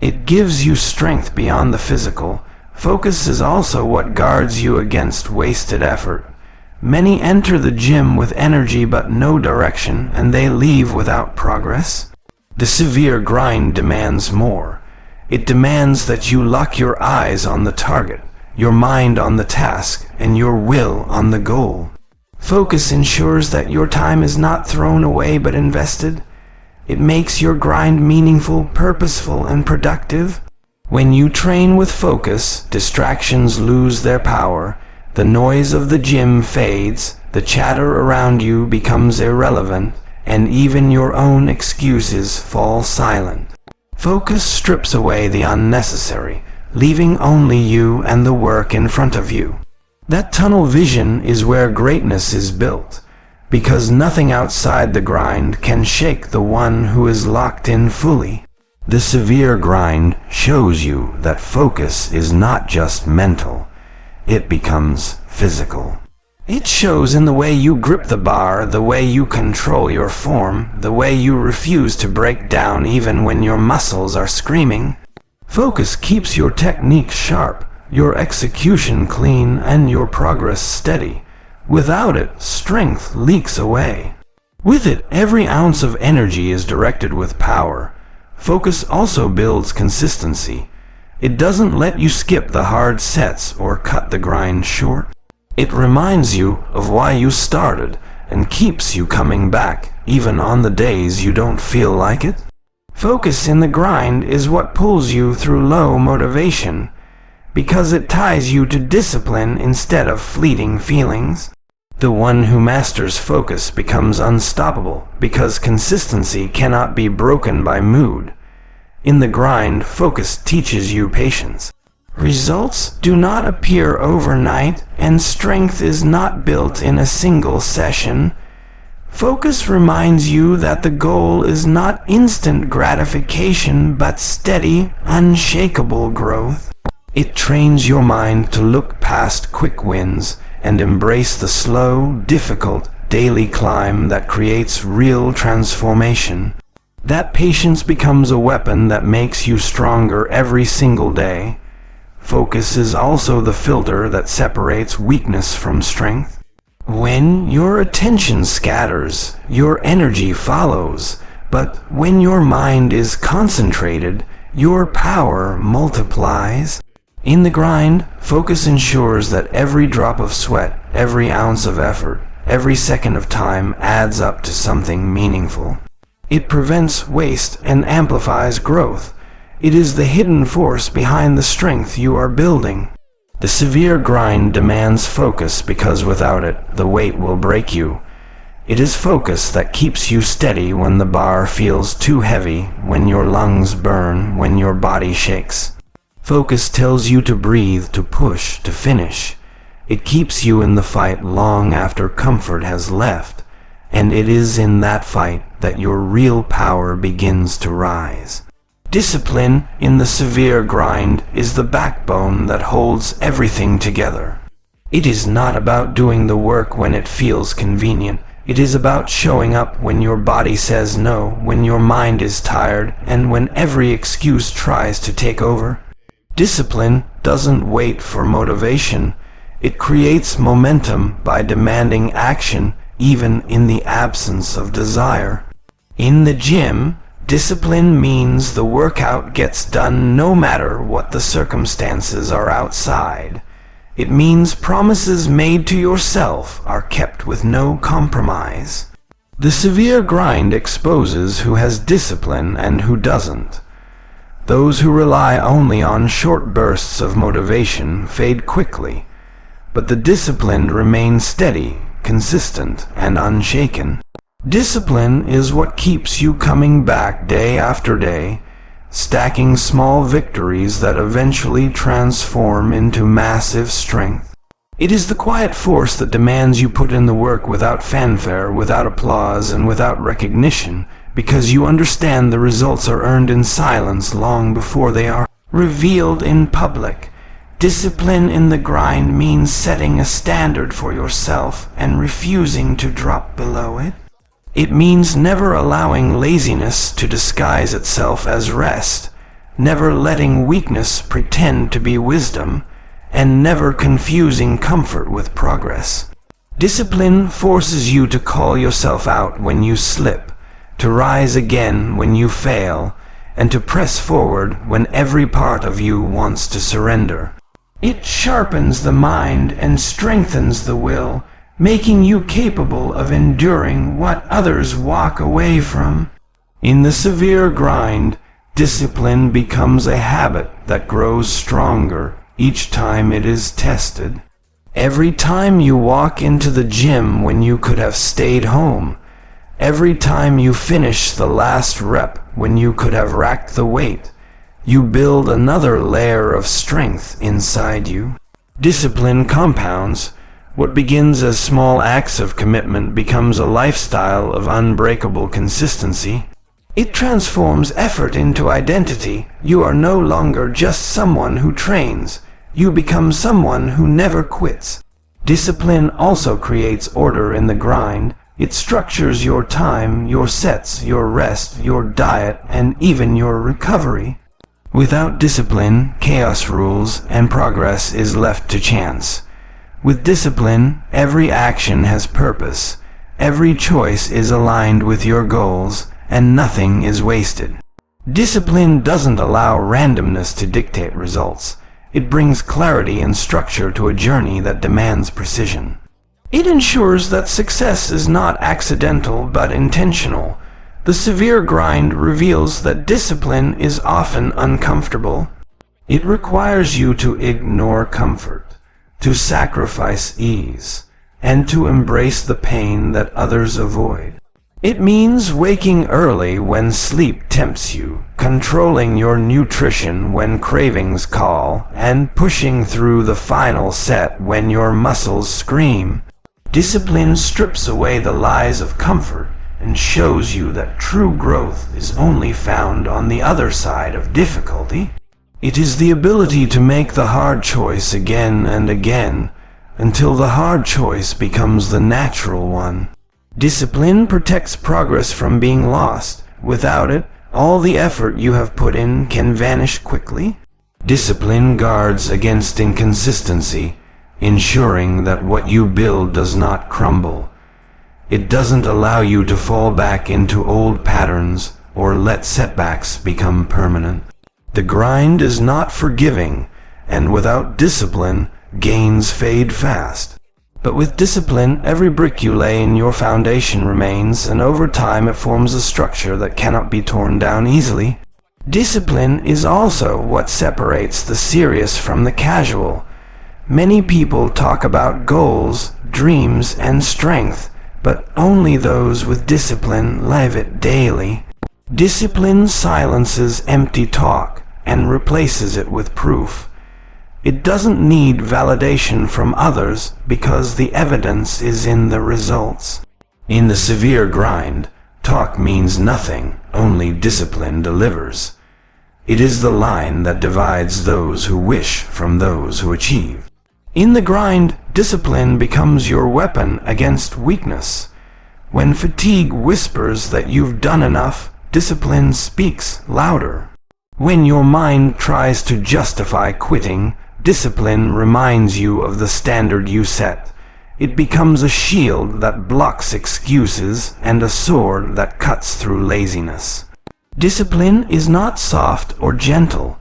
It gives you strength beyond the physical. Focus is also what guards you against wasted effort. Many enter the gym with energy but no direction, and they leave without progress. The severe grind demands more. It demands that you lock your eyes on the target, your mind on the task, and your will on the goal. Focus ensures that your time is not thrown away but invested. It makes your grind meaningful, purposeful, and productive. When you train with focus, distractions lose their power. The noise of the gym fades, the chatter around you becomes irrelevant, and even your own excuses fall silent. Focus strips away the unnecessary, leaving only you and the work in front of you. That tunnel vision is where greatness is built, because nothing outside the grind can shake the one who is locked in fully. The severe grind shows you that focus is not just mental. It becomes physical. It shows in the way you grip the bar, the way you control your form, the way you refuse to break down even when your muscles are screaming. Focus keeps your technique sharp, your execution clean, and your progress steady. Without it, strength leaks away. With it, every ounce of energy is directed with power. Focus also builds consistency. It doesn't let you skip the hard sets or cut the grind short. It reminds you of why you started and keeps you coming back, even on the days you don't feel like it. Focus in the grind is what pulls you through low motivation, because it ties you to discipline instead of fleeting feelings. The one who masters focus becomes unstoppable, because consistency cannot be broken by mood. In the grind, focus teaches you patience. Results do not appear overnight, and strength is not built in a single session. Focus reminds you that the goal is not instant gratification, but steady, unshakable growth. It trains your mind to look past quick wins and embrace the slow, difficult, daily climb that creates real transformation. That patience becomes a weapon that makes you stronger every single day. Focus is also the filter that separates weakness from strength. When your attention scatters, your energy follows, but when your mind is concentrated, your power multiplies. In the grind, focus ensures that every drop of sweat, every ounce of effort, every second of time adds up to something meaningful. It prevents waste and amplifies growth. It is the hidden force behind the strength you are building. The severe grind demands focus because without it, the weight will break you. It is focus that keeps you steady when the bar feels too heavy, when your lungs burn, when your body shakes. Focus tells you to breathe, to push, to finish. It keeps you in the fight long after comfort has left, and it is in that fight that your real power begins to rise. Discipline in the severe grind is the backbone that holds everything together. It is not about doing the work when it feels convenient. It is about showing up when your body says no, when your mind is tired, and when every excuse tries to take over. Discipline doesn't wait for motivation. It creates momentum by demanding action even in the absence of desire. In the gym, discipline means the workout gets done no matter what the circumstances are outside. It means promises made to yourself are kept with no compromise. The severe grind exposes who has discipline and who doesn't. Those who rely only on short bursts of motivation fade quickly, but the disciplined remain steady, consistent, and unshaken. Discipline is what keeps you coming back day after day, stacking small victories that eventually transform into massive strength. It is the quiet force that demands you put in the work without fanfare, without applause, and without recognition, because you understand the results are earned in silence long before they are revealed in public. Discipline in the grind means setting a standard for yourself and refusing to drop below it. It means never allowing laziness to disguise itself as rest, never letting weakness pretend to be wisdom, and never confusing comfort with progress. Discipline forces you to call yourself out when you slip, to rise again when you fail, and to press forward when every part of you wants to surrender. It sharpens the mind and strengthens the will, making you capable of enduring what others walk away from. In the severe grind, discipline becomes a habit that grows stronger each time it is tested. Every time you walk into the gym when you could have stayed home, every time you finish the last rep when you could have racked the weight, you build another layer of strength inside you. Discipline compounds. What begins as small acts of commitment becomes a lifestyle of unbreakable consistency. It transforms effort into identity. You are no longer just someone who trains. You become someone who never quits. Discipline also creates order in the grind. It structures your time, your sets, your rest, your diet, and even your recovery. Without discipline, chaos rules, and progress is left to chance. With discipline, every action has purpose, every choice is aligned with your goals, and nothing is wasted. Discipline doesn't allow randomness to dictate results. It brings clarity and structure to a journey that demands precision. It ensures that success is not accidental but intentional. The severe grind reveals that discipline is often uncomfortable. It requires you to ignore comfort, to sacrifice ease, and to embrace the pain that others avoid. It means waking early when sleep tempts you, controlling your nutrition when cravings call, and pushing through the final set when your muscles scream. Discipline strips away the lies of comfort and shows you that true growth is only found on the other side of difficulty. It is the ability to make the hard choice again and again, until the hard choice becomes the natural one. Discipline protects progress from being lost. Without it, all the effort you have put in can vanish quickly. Discipline guards against inconsistency, ensuring that what you build does not crumble. It doesn't allow you to fall back into old patterns or let setbacks become permanent. The grind is not forgiving, and without discipline, gains fade fast. But with discipline, every brick you lay in your foundation remains, and over time it forms a structure that cannot be torn down easily. Discipline is also what separates the serious from the casual. Many people talk about goals, dreams, and strength, but only those with discipline live it daily. Discipline silences empty talk and replaces it with proof. It doesn't need validation from others because the evidence is in the results. In the severe grind, talk means nothing, only discipline delivers. It is the line that divides those who wish from those who achieve. In the grind, discipline becomes your weapon against weakness. When fatigue whispers that you've done enough, discipline speaks louder. When your mind tries to justify quitting, discipline reminds you of the standard you set. It becomes a shield that blocks excuses and a sword that cuts through laziness. Discipline is not soft or gentle.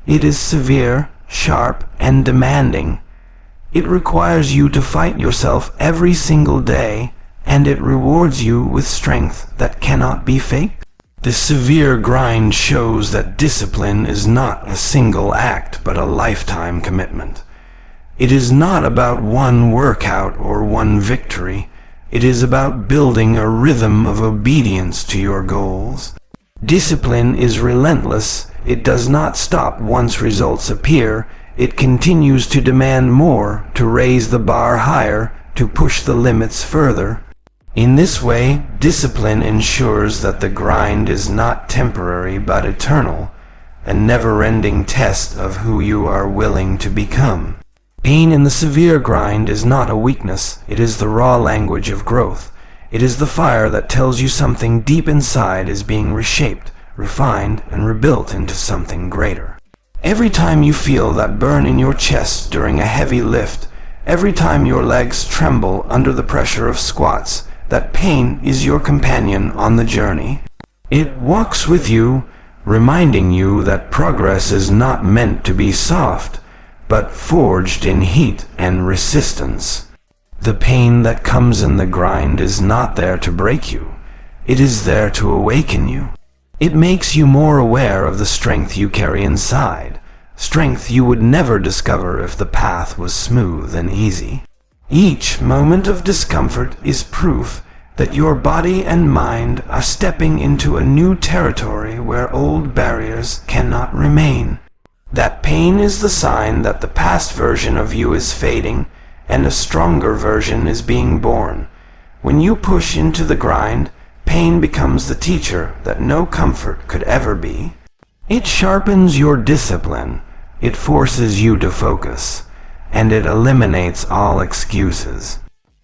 It is severe, sharp, and demanding. It requires you to fight yourself every single day, and it rewards you with strength that cannot be faked. The severe grind shows that discipline is not a single act, but a lifetime commitment. It is not about one workout or one victory. It is about building a rhythm of obedience to your goals. Discipline is relentless. It does not stop once results appear. It continues to demand more, to raise the bar higher, to push the limits further. In this way, discipline ensures that the grind is not temporary but eternal, a never-ending test of who you are willing to become. Pain in the severe grind is not a weakness. It is the raw language of growth. It is the fire that tells you something deep inside is being reshaped, refined, and rebuilt into something greater. Every time you feel that burn in your chest during a heavy lift, every time your legs tremble under the pressure of squats, that pain is your companion on the journey. It walks with you, reminding you that progress is not meant to be soft, but forged in heat and resistance. The pain that comes in the grind is not there to break you. It is there to awaken you. It makes you more aware of the strength you carry inside, strength you would never discover if the path was smooth and easy. Each moment of discomfort is proof that your body and mind are stepping into a new territory where old barriers cannot remain. That pain is the sign that the past version of you is fading and a stronger version is being born. When you push into the grind, pain becomes the teacher that no comfort could ever be. It sharpens your discipline, it forces you to focus, and it eliminates all excuses.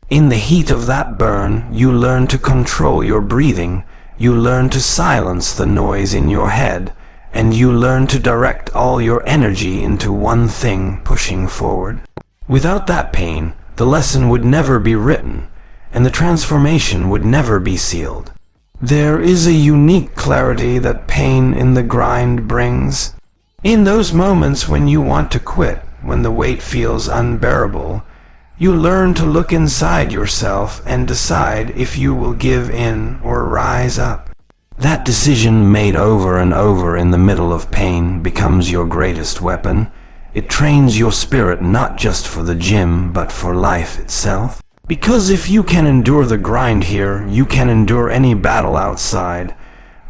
In the heat of that burn, you learn to control your breathing, you learn to silence the noise in your head, and you learn to direct all your energy into one thing, pushing forward. Without that pain, the lesson would never be written, and the transformation would never be sealed. There is a unique clarity that pain in the grind brings. In those moments when you want to quit, when the weight feels unbearable, you learn to look inside yourself and decide if you will give in or rise up. That decision made over and over in the middle of pain becomes your greatest weapon. It trains your spirit not just for the gym, but for life itself. Because if you can endure the grind here, you can endure any battle outside.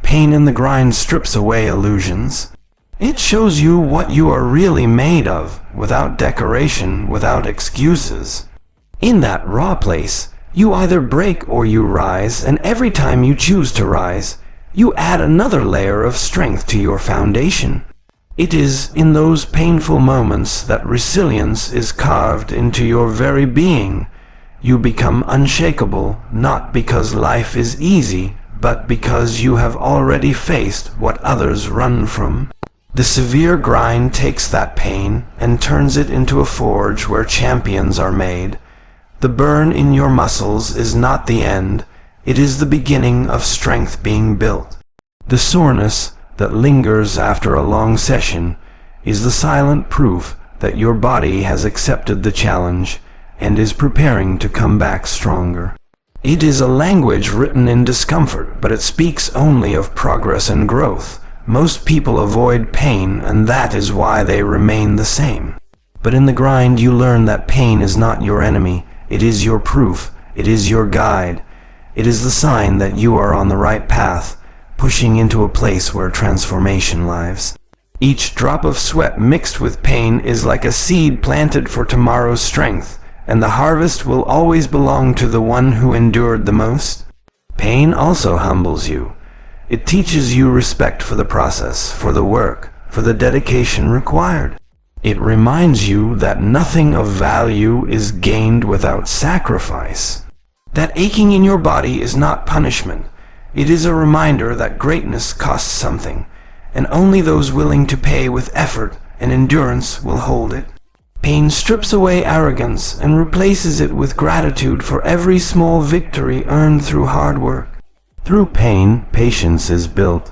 Pain in the grind strips away illusions. It shows you what you are really made of, without decoration, without excuses. In that raw place, you either break or you rise, and every time you choose to rise, you add another layer of strength to your foundation. It is in those painful moments that resilience is carved into your very being. You become unshakable, not because life is easy, but because you have already faced what others run from. The severe grind takes that pain and turns it into a forge where champions are made. The burn in your muscles is not the end. It is the beginning of strength being built. The soreness that lingers after a long session is the silent proof that your body has accepted the challenge and is preparing to come back stronger. It is a language written in discomfort, but it speaks only of progress and growth. Most people avoid pain, and that is why they remain the same. But in the grind you learn that pain is not your enemy. It is your proof. It is your guide. It is the sign that you are on the right path, pushing into a place where transformation lives. Each drop of sweat mixed with pain is like a seed planted for tomorrow's strength, and the harvest will always belong to the one who endured the most. Pain also humbles you. It teaches you respect for the process, for the work, for the dedication required. It reminds you that nothing of value is gained without sacrifice. That aching in your body is not punishment. It is a reminder that greatness costs something, and only those willing to pay with effort and endurance will hold it. Pain strips away arrogance and replaces it with gratitude for every small victory earned through hard work. Through pain, patience is built.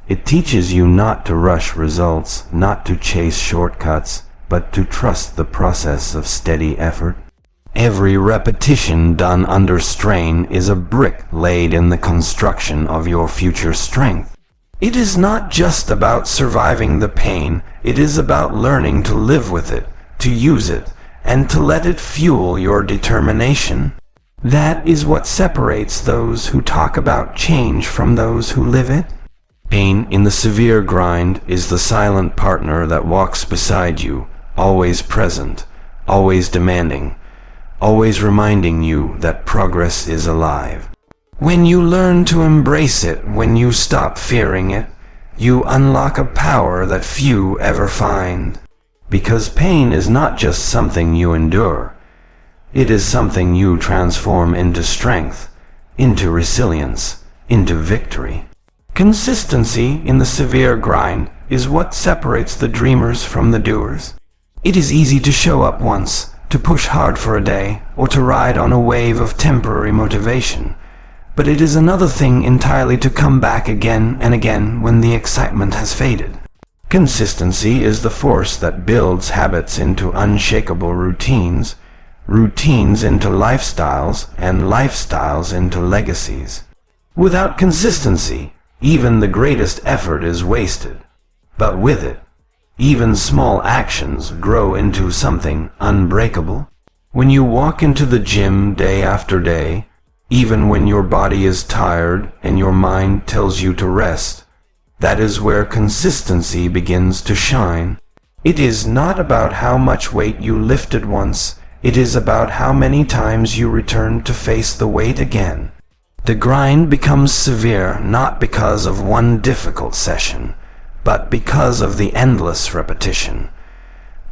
It teaches you not to rush results, not to chase shortcuts, but to trust the process of steady effort. Every repetition done under strain is a brick laid in the construction of your future strength. It is not just about surviving the pain, it is about learning to live with it, to use it, and to let it fuel your determination. That is what separates those who talk about change from those who live it. Pain in the severe grind is the silent partner that walks beside you, always present, always demanding, always reminding you that progress is alive. When you learn to embrace it, when you stop fearing it, you unlock a power that few ever find. Because pain is not just something you endure. It is something you transform into strength, into resilience, into victory. Consistency in the severe grind is what separates the dreamers from the doers. It is easy to show up once, to push hard for a day, or to ride on a wave of temporary motivation. But it is another thing entirely to come back again and again when the excitement has faded. Consistency is the force that builds habits into unshakable routines, routines into lifestyles, and lifestyles into legacies. Without consistency, even the greatest effort is wasted. But with it, even small actions grow into something unbreakable. When you walk into the gym day after day, even when your body is tired and your mind tells you to rest, that is where consistency begins to shine. It is not about how much weight you lifted once, it is about how many times you return to face the weight again. The grind becomes severe not because of one difficult session, but because of the endless repetition.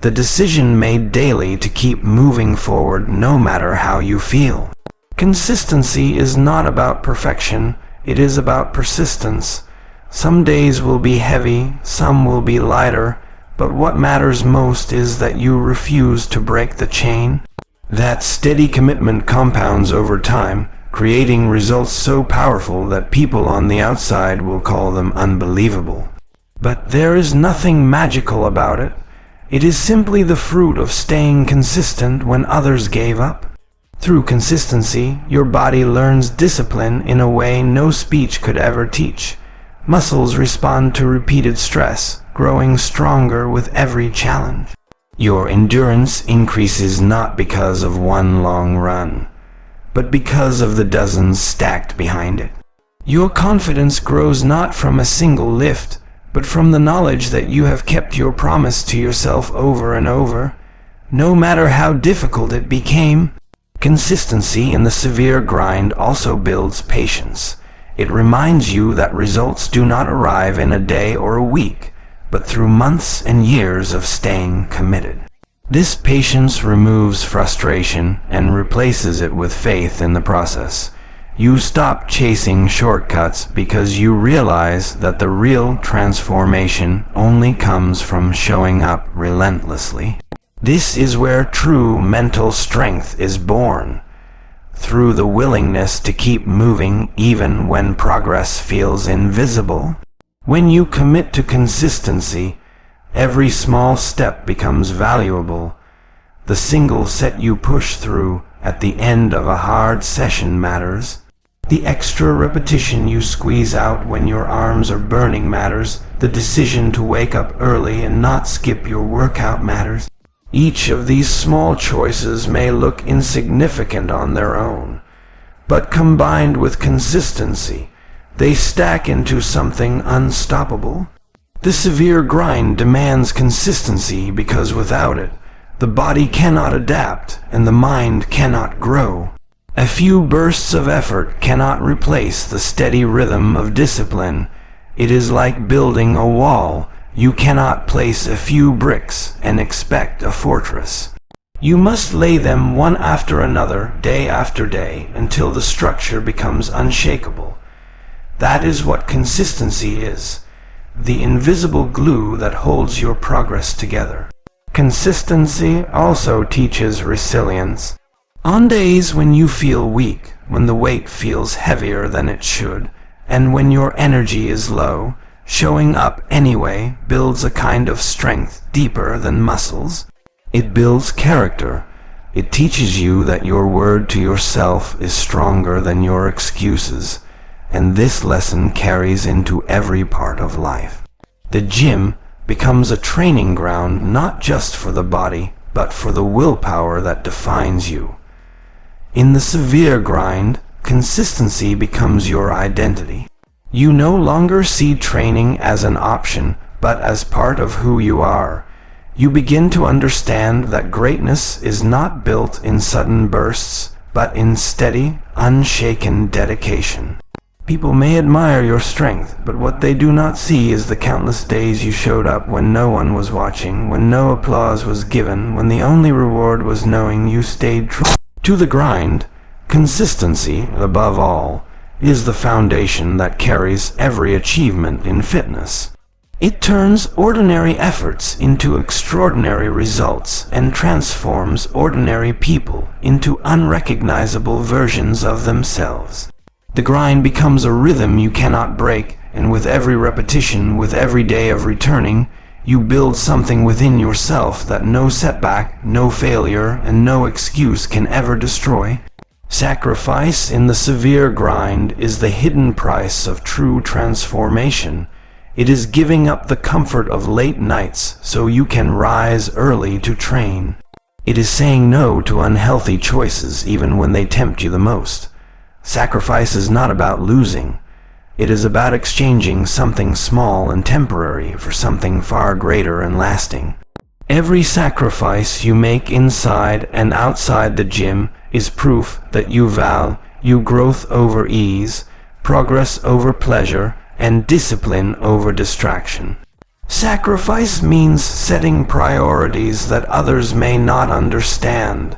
The decision made daily to keep moving forward no matter how you feel. Consistency is not about perfection, it is about persistence. Some days will be heavy, some will be lighter, but what matters most is that you refuse to break the chain. That steady commitment compounds over time, creating results so powerful that people on the outside will call them unbelievable. But there is nothing magical about it. It is simply the fruit of staying consistent when others gave up. Through consistency, your body learns discipline in a way no speech could ever teach. Muscles respond to repeated stress, growing stronger with every challenge. Your endurance increases not because of one long run, but because of the dozens stacked behind it. Your confidence grows not from a single lift, but from the knowledge that you have kept your promise to yourself over and over, no matter how difficult it became. Consistency in the severe grind also builds patience. It reminds you that results do not arrive in a day or a week, but through months and years of staying committed. This patience removes frustration and replaces it with faith in the process. You stop chasing shortcuts because you realize that the real transformation only comes from showing up relentlessly. This is where true mental strength is born. Through the willingness to keep moving even when progress feels invisible. When you commit to consistency, every small step becomes valuable. The single set you push through at the end of a hard session matters. The extra repetition you squeeze out when your arms are burning matters. The decision to wake up early and not skip your workout matters. Each of these small choices may look insignificant on their own, but combined with consistency, they stack into something unstoppable. The severe grind demands consistency because without it, the body cannot adapt and the mind cannot grow. A few bursts of effort cannot replace the steady rhythm of discipline. It is like building a wall. You cannot place a few bricks and expect a fortress. You must lay them one after another, day after day, until the structure becomes unshakable. That is what consistency is, the invisible glue that holds your progress together. Consistency also teaches resilience. On days when you feel weak, when the weight feels heavier than it should, and when your energy is low, Showing up anyway builds a kind of strength deeper than muscles. It builds character. It teaches you that your word to yourself is stronger than your excuses, and this lesson carries into every part of life. The gym becomes a training ground not just for the body, but for the willpower that defines you. In the severe grind, consistency becomes your identity. You no longer see training as an option, but as part of who you are. You begin to understand that greatness is not built in sudden bursts, but in steady, unshaken dedication. People may admire your strength, but what they do not see is the countless days you showed up when no one was watching, when no applause was given, when the only reward was knowing you stayed true to the grind. Consistency, above all, is the foundation that carries every achievement in fitness. It turns ordinary efforts into extraordinary results and transforms ordinary people into unrecognizable versions of themselves. The grind becomes a rhythm you cannot break, and with every repetition, with every day of returning, you build something within yourself that no setback, no failure, and no excuse can ever destroy. Sacrifice in the severe grind is the hidden price of true transformation. It is giving up the comfort of late nights so you can rise early to train. It is saying no to unhealthy choices even when they tempt you the most. Sacrifice is not about losing. It is about exchanging something small and temporary for something far greater and lasting. Every sacrifice you make inside and outside the gym is proof that you value growth over ease, progress over pleasure, and discipline over distraction. Sacrifice means setting priorities that others may not understand.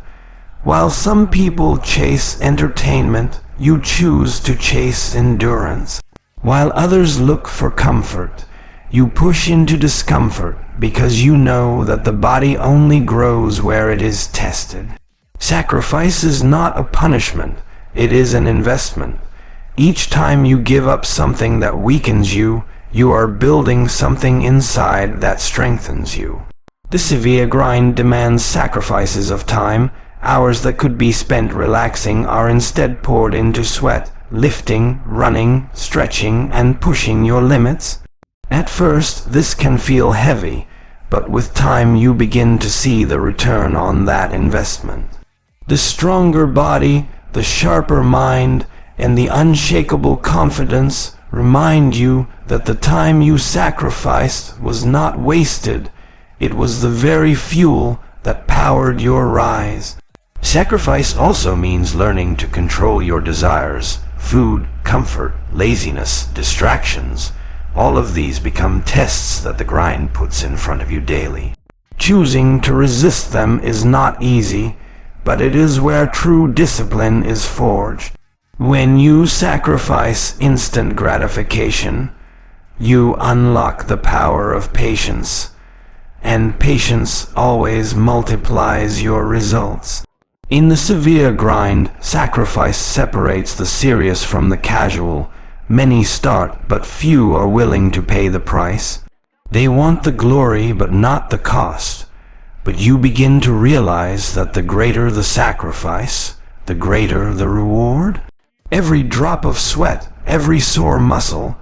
While some people chase entertainment, you choose to chase endurance. While others look for comfort, you push into discomfort because you know that the body only grows where it is tested. Sacrifice is not a punishment, it is an investment. Each time you give up something that weakens you, you are building something inside that strengthens you. The severe grind demands sacrifices of time. Hours that could be spent relaxing are instead poured into sweat, lifting, running, stretching, and pushing your limits. At first, this can feel heavy, but with time you begin to see the return on that investment. The stronger body, the sharper mind, and the unshakable confidence remind you that the time you sacrificed was not wasted. It was the very fuel that powered your rise. Sacrifice also means learning to control your desires. Food, comfort, laziness, distractions. All of these become tests that the grind puts in front of you daily. Choosing to resist them is not easy, but it is where true discipline is forged. When you sacrifice instant gratification, you unlock the power of patience, and patience always multiplies your results. In the severe grind, sacrifice separates the serious from the casual. Many start, but few are willing to pay the price. They want the glory, but not the cost. But you begin to realize that the greater the sacrifice, the greater the reward. Every drop of sweat, every sore muscle,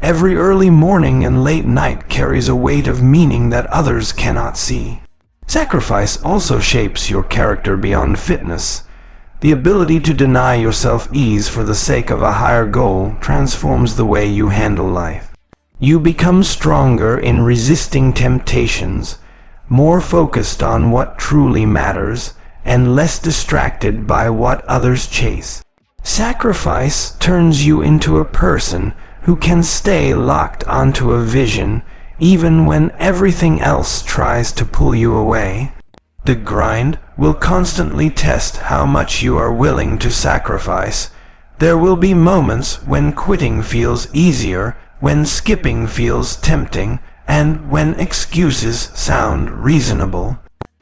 every early morning and late night carries a weight of meaning that others cannot see. Sacrifice also shapes your character beyond fitness. The ability to deny yourself ease for the sake of a higher goal transforms the way you handle life. You become stronger in resisting temptations, more focused on what truly matters, and less distracted by what others chase. Sacrifice turns you into a person who can stay locked onto a vision even when everything else tries to pull you away. The grind will constantly test how much you are willing to sacrifice. There will be moments when quitting feels easier, when skipping feels tempting, and when excuses sound reasonable.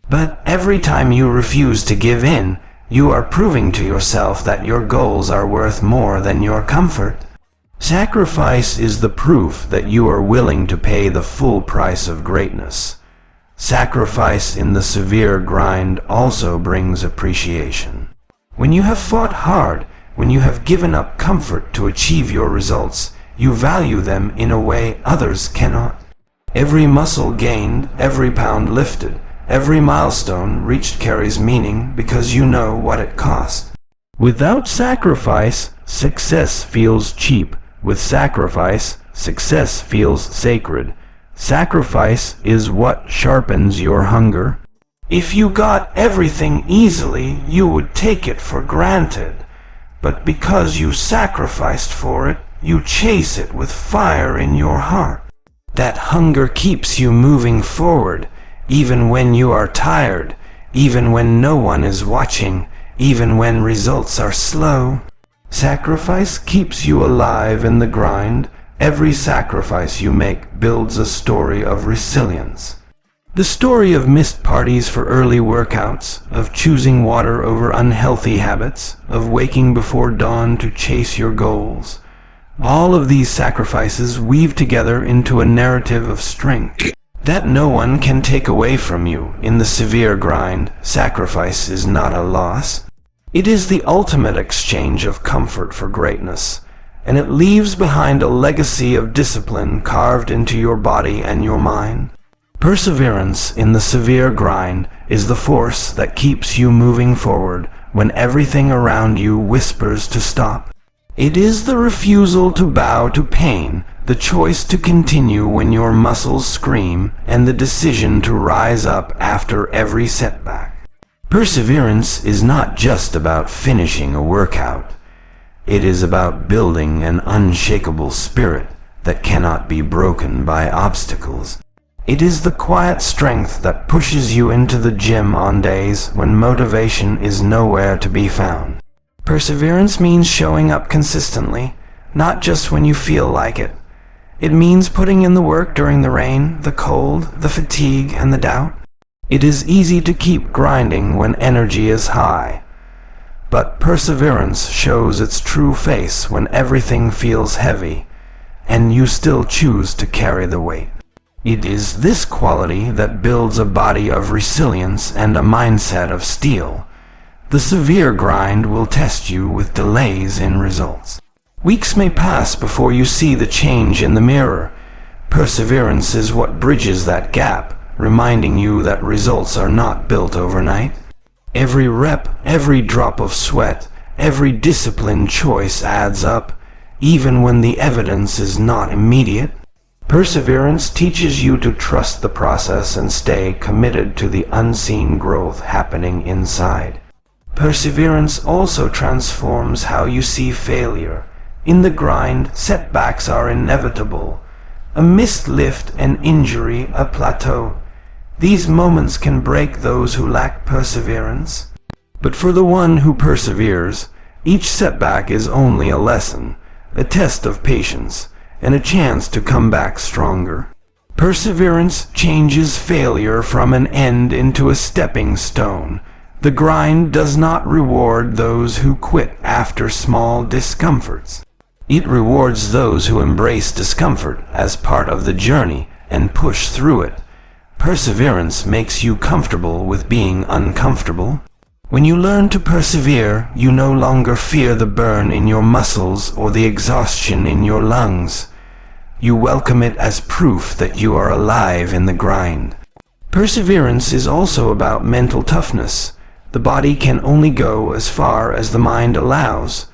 But every time you refuse to give in, you are proving to yourself that your goals are worth more than your comfort. Sacrifice is the proof that you are willing to pay the full price of greatness. Sacrifice in the severe grind also brings appreciation. When you have fought hard, when you have given up comfort to achieve your results, you value them in a way others cannot. Every muscle gained, every pound lifted, every milestone reached carries meaning because you know what it cost. Without sacrifice, success feels cheap. With sacrifice, success feels sacred. Sacrifice is what sharpens your hunger. If you got everything easily, you would take it for granted. But because you sacrificed for it, you chase it with fire in your heart. That hunger keeps you moving forward, even when you are tired, even when no one is watching, even when results are slow. Sacrifice keeps you alive in the grind. Every sacrifice you make builds a story of resilience. The story of missed parties for early workouts, of choosing water over unhealthy habits, of waking before dawn to chase your goals. All of these sacrifices weave together into a narrative of strength that no one can take away from you. In the severe grind, sacrifice is not a loss. It is the ultimate exchange of comfort for greatness, and it leaves behind a legacy of discipline carved into your body and your mind. Perseverance in the severe grind is the force that keeps you moving forward when everything around you whispers to stop. It is the refusal to bow to pain, the choice to continue when your muscles scream, and the decision to rise up after every setback. Perseverance is not just about finishing a workout. It is about building an unshakable spirit that cannot be broken by obstacles. It is the quiet strength that pushes you into the gym on days when motivation is nowhere to be found. Perseverance means showing up consistently, not just when you feel like it. It means putting in the work during the rain, the cold, the fatigue, and the doubt. It is easy to keep grinding when energy is high. But perseverance shows its true face when everything feels heavy, and you still choose to carry the weight. It is this quality that builds a body of resilience and a mindset of steel. The severe grind will test you with delays in results. Weeks may pass before you see the change in the mirror. Perseverance is what bridges that gap, reminding you that results are not built overnight. Every rep, every drop of sweat, every disciplined choice adds up, even when the evidence is not immediate. Perseverance teaches you to trust the process and stay committed to the unseen growth happening inside. Perseverance also transforms how you see failure. In the grind, setbacks are inevitable. A missed lift, an injury, a plateau. These moments can break those who lack perseverance. But for the one who perseveres, each setback is only a lesson, a test of patience, and a chance to come back stronger. Perseverance changes failure from an end into a stepping stone. The grind does not reward those who quit after small discomforts. It rewards those who embrace discomfort as part of the journey and push through it. Perseverance makes you comfortable with being uncomfortable. When you learn to persevere, you no longer fear the burn in your muscles or the exhaustion in your lungs. You welcome it as proof that you are alive in the grind. Perseverance is also about mental toughness. The body can only go as far as the mind allows.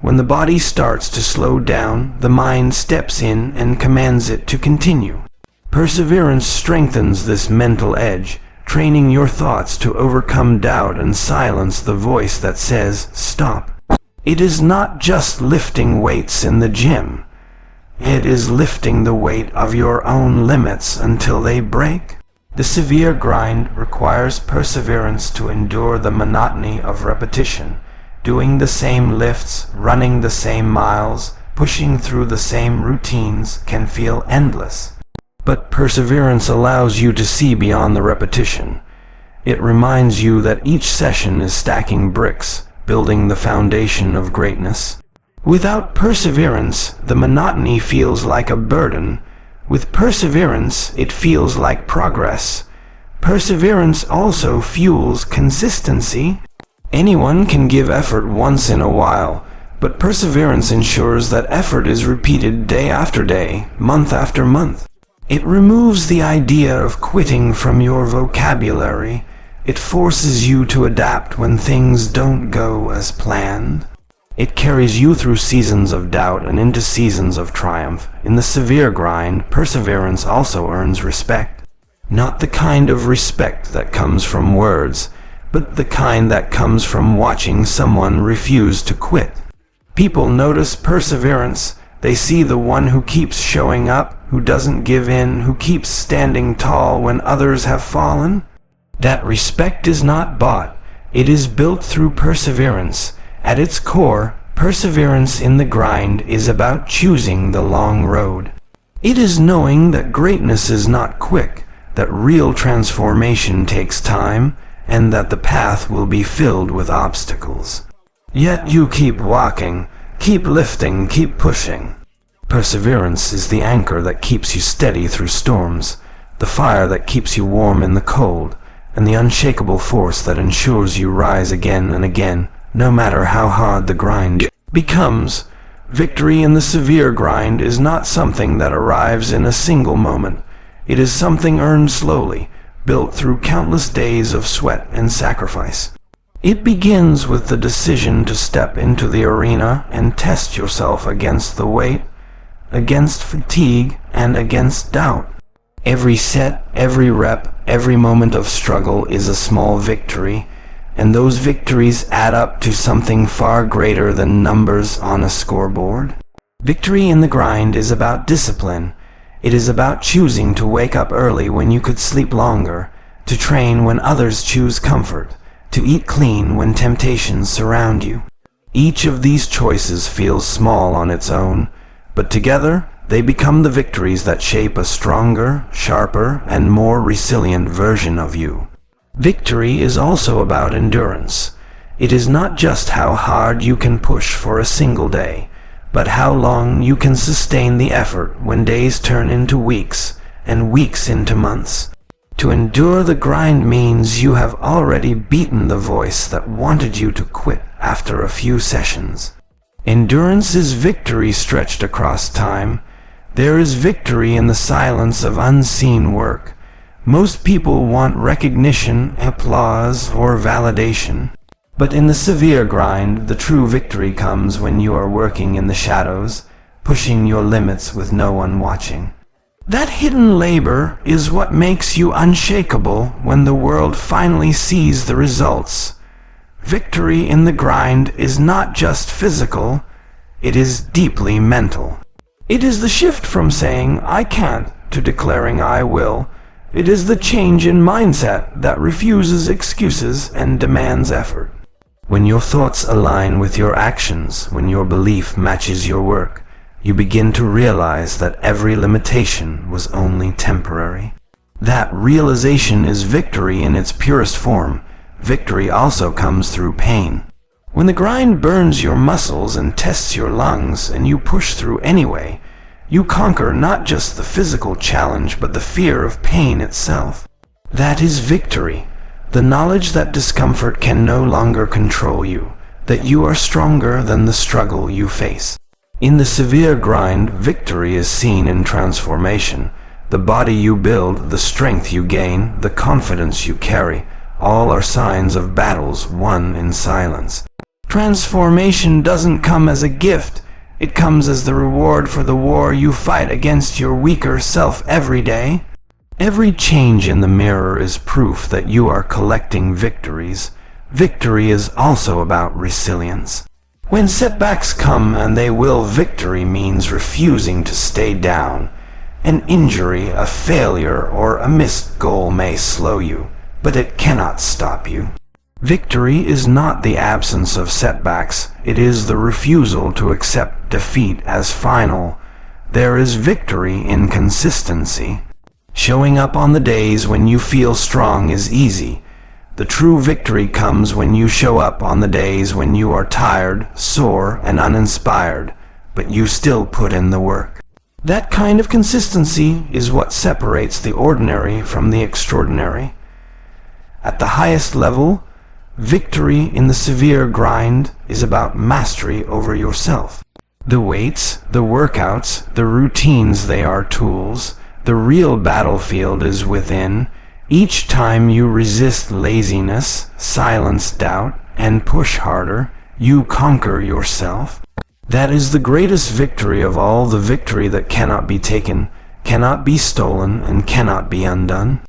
When the body starts to slow down, the mind steps in and commands it to continue. Perseverance strengthens this mental edge, training your thoughts to overcome doubt and silence the voice that says, "Stop." It is not just lifting weights in the gym. It is lifting the weight of your own limits until they break. The severe grind requires perseverance to endure the monotony of repetition. Doing the same lifts, running the same miles, pushing through the same routines can feel endless. But perseverance allows you to see beyond the repetition. It reminds you that each session is stacking bricks, building the foundation of greatness. Without perseverance, the monotony feels like a burden. With perseverance, it feels like progress. Perseverance also fuels consistency. Anyone can give effort once in a while, but perseverance ensures that effort is repeated day after day, month after month. It removes the idea of quitting from your vocabulary. It forces you to adapt when things don't go as planned. It carries you through seasons of doubt and into seasons of triumph. In the severe grind, perseverance also earns respect. Not the kind of respect that comes from words, but the kind that comes from watching someone refuse to quit. People notice perseverance. They see the one who keeps showing up, who doesn't give in, who keeps standing tall when others have fallen. That respect is not bought. It is built through perseverance. At its core, perseverance in the grind is about choosing the long road. It is knowing that greatness is not quick, that real transformation takes time, and that the path will be filled with obstacles. Yet you keep walking, keep lifting, keep pushing. Perseverance is the anchor that keeps you steady through storms, the fire that keeps you warm in the cold, and the unshakable force that ensures you rise again and again, no matter how hard the grind becomes. Victory in the severe grind is not something that arrives in a single moment. It is something earned slowly, built through countless days of sweat and sacrifice. It begins with the decision to step into the arena and test yourself against the weight, against fatigue, and against doubt. Every set, every rep, every moment of struggle is a small victory, and those victories add up to something far greater than numbers on a scoreboard. Victory in the grind is about discipline. It is about choosing to wake up early when you could sleep longer, to train when others choose comfort, to eat clean when temptations surround you. Each of these choices feels small on its own, but together they become the victories that shape a stronger, sharper, and more resilient version of you. Victory is also about endurance. It is not just how hard you can push for a single day, but how long you can sustain the effort when days turn into weeks and weeks into months. To endure the grind means you have already beaten the voice that wanted you to quit after a few sessions. Endurance is victory stretched across time. There is victory in the silence of unseen work. Most people want recognition, applause, or validation. But in the severe grind, the true victory comes when you are working in the shadows, pushing your limits with no one watching. That hidden labor is what makes you unshakable when the world finally sees the results. Victory in the grind is not just physical, it is deeply mental. It is the shift from saying, "I can't," to declaring, "I will." It is the change in mindset that refuses excuses and demands effort. When your thoughts align with your actions, when your belief matches your work, you begin to realize that every limitation was only temporary. That realization is victory in its purest form. Victory also comes through pain. When the grind burns your muscles and tests your lungs, and you push through anyway, you conquer not just the physical challenge, but the fear of pain itself. That is victory. The knowledge that discomfort can no longer control you, that you are stronger than the struggle you face. In the severe grind, victory is seen in transformation. The body you build, the strength you gain, the confidence you carry, all are signs of battles won in silence. Transformation doesn't come as a gift. It comes as the reward for the war you fight against your weaker self every day. Every change in the mirror is proof that you are collecting victories. Victory is also about resilience. When setbacks come, and they will, victory means refusing to stay down. An injury, a failure, or a missed goal may slow you, but it cannot stop you. Victory is not the absence of setbacks, it is the refusal to accept defeat as final. There is victory in consistency. Showing up on the days when you feel strong is easy, The true victory comes when you show up on the days when you are tired, sore, and uninspired, but you still put in the work. That kind of consistency is what separates the ordinary from the extraordinary. At the highest level, victory in the severe grind is about mastery over yourself. The weights, the workouts, the routines, they are tools. The real battlefield is within. Each time you resist laziness, silence doubt, and push harder, you conquer yourself. That is the greatest victory of all, the victory that cannot be taken, cannot be stolen, and cannot be undone.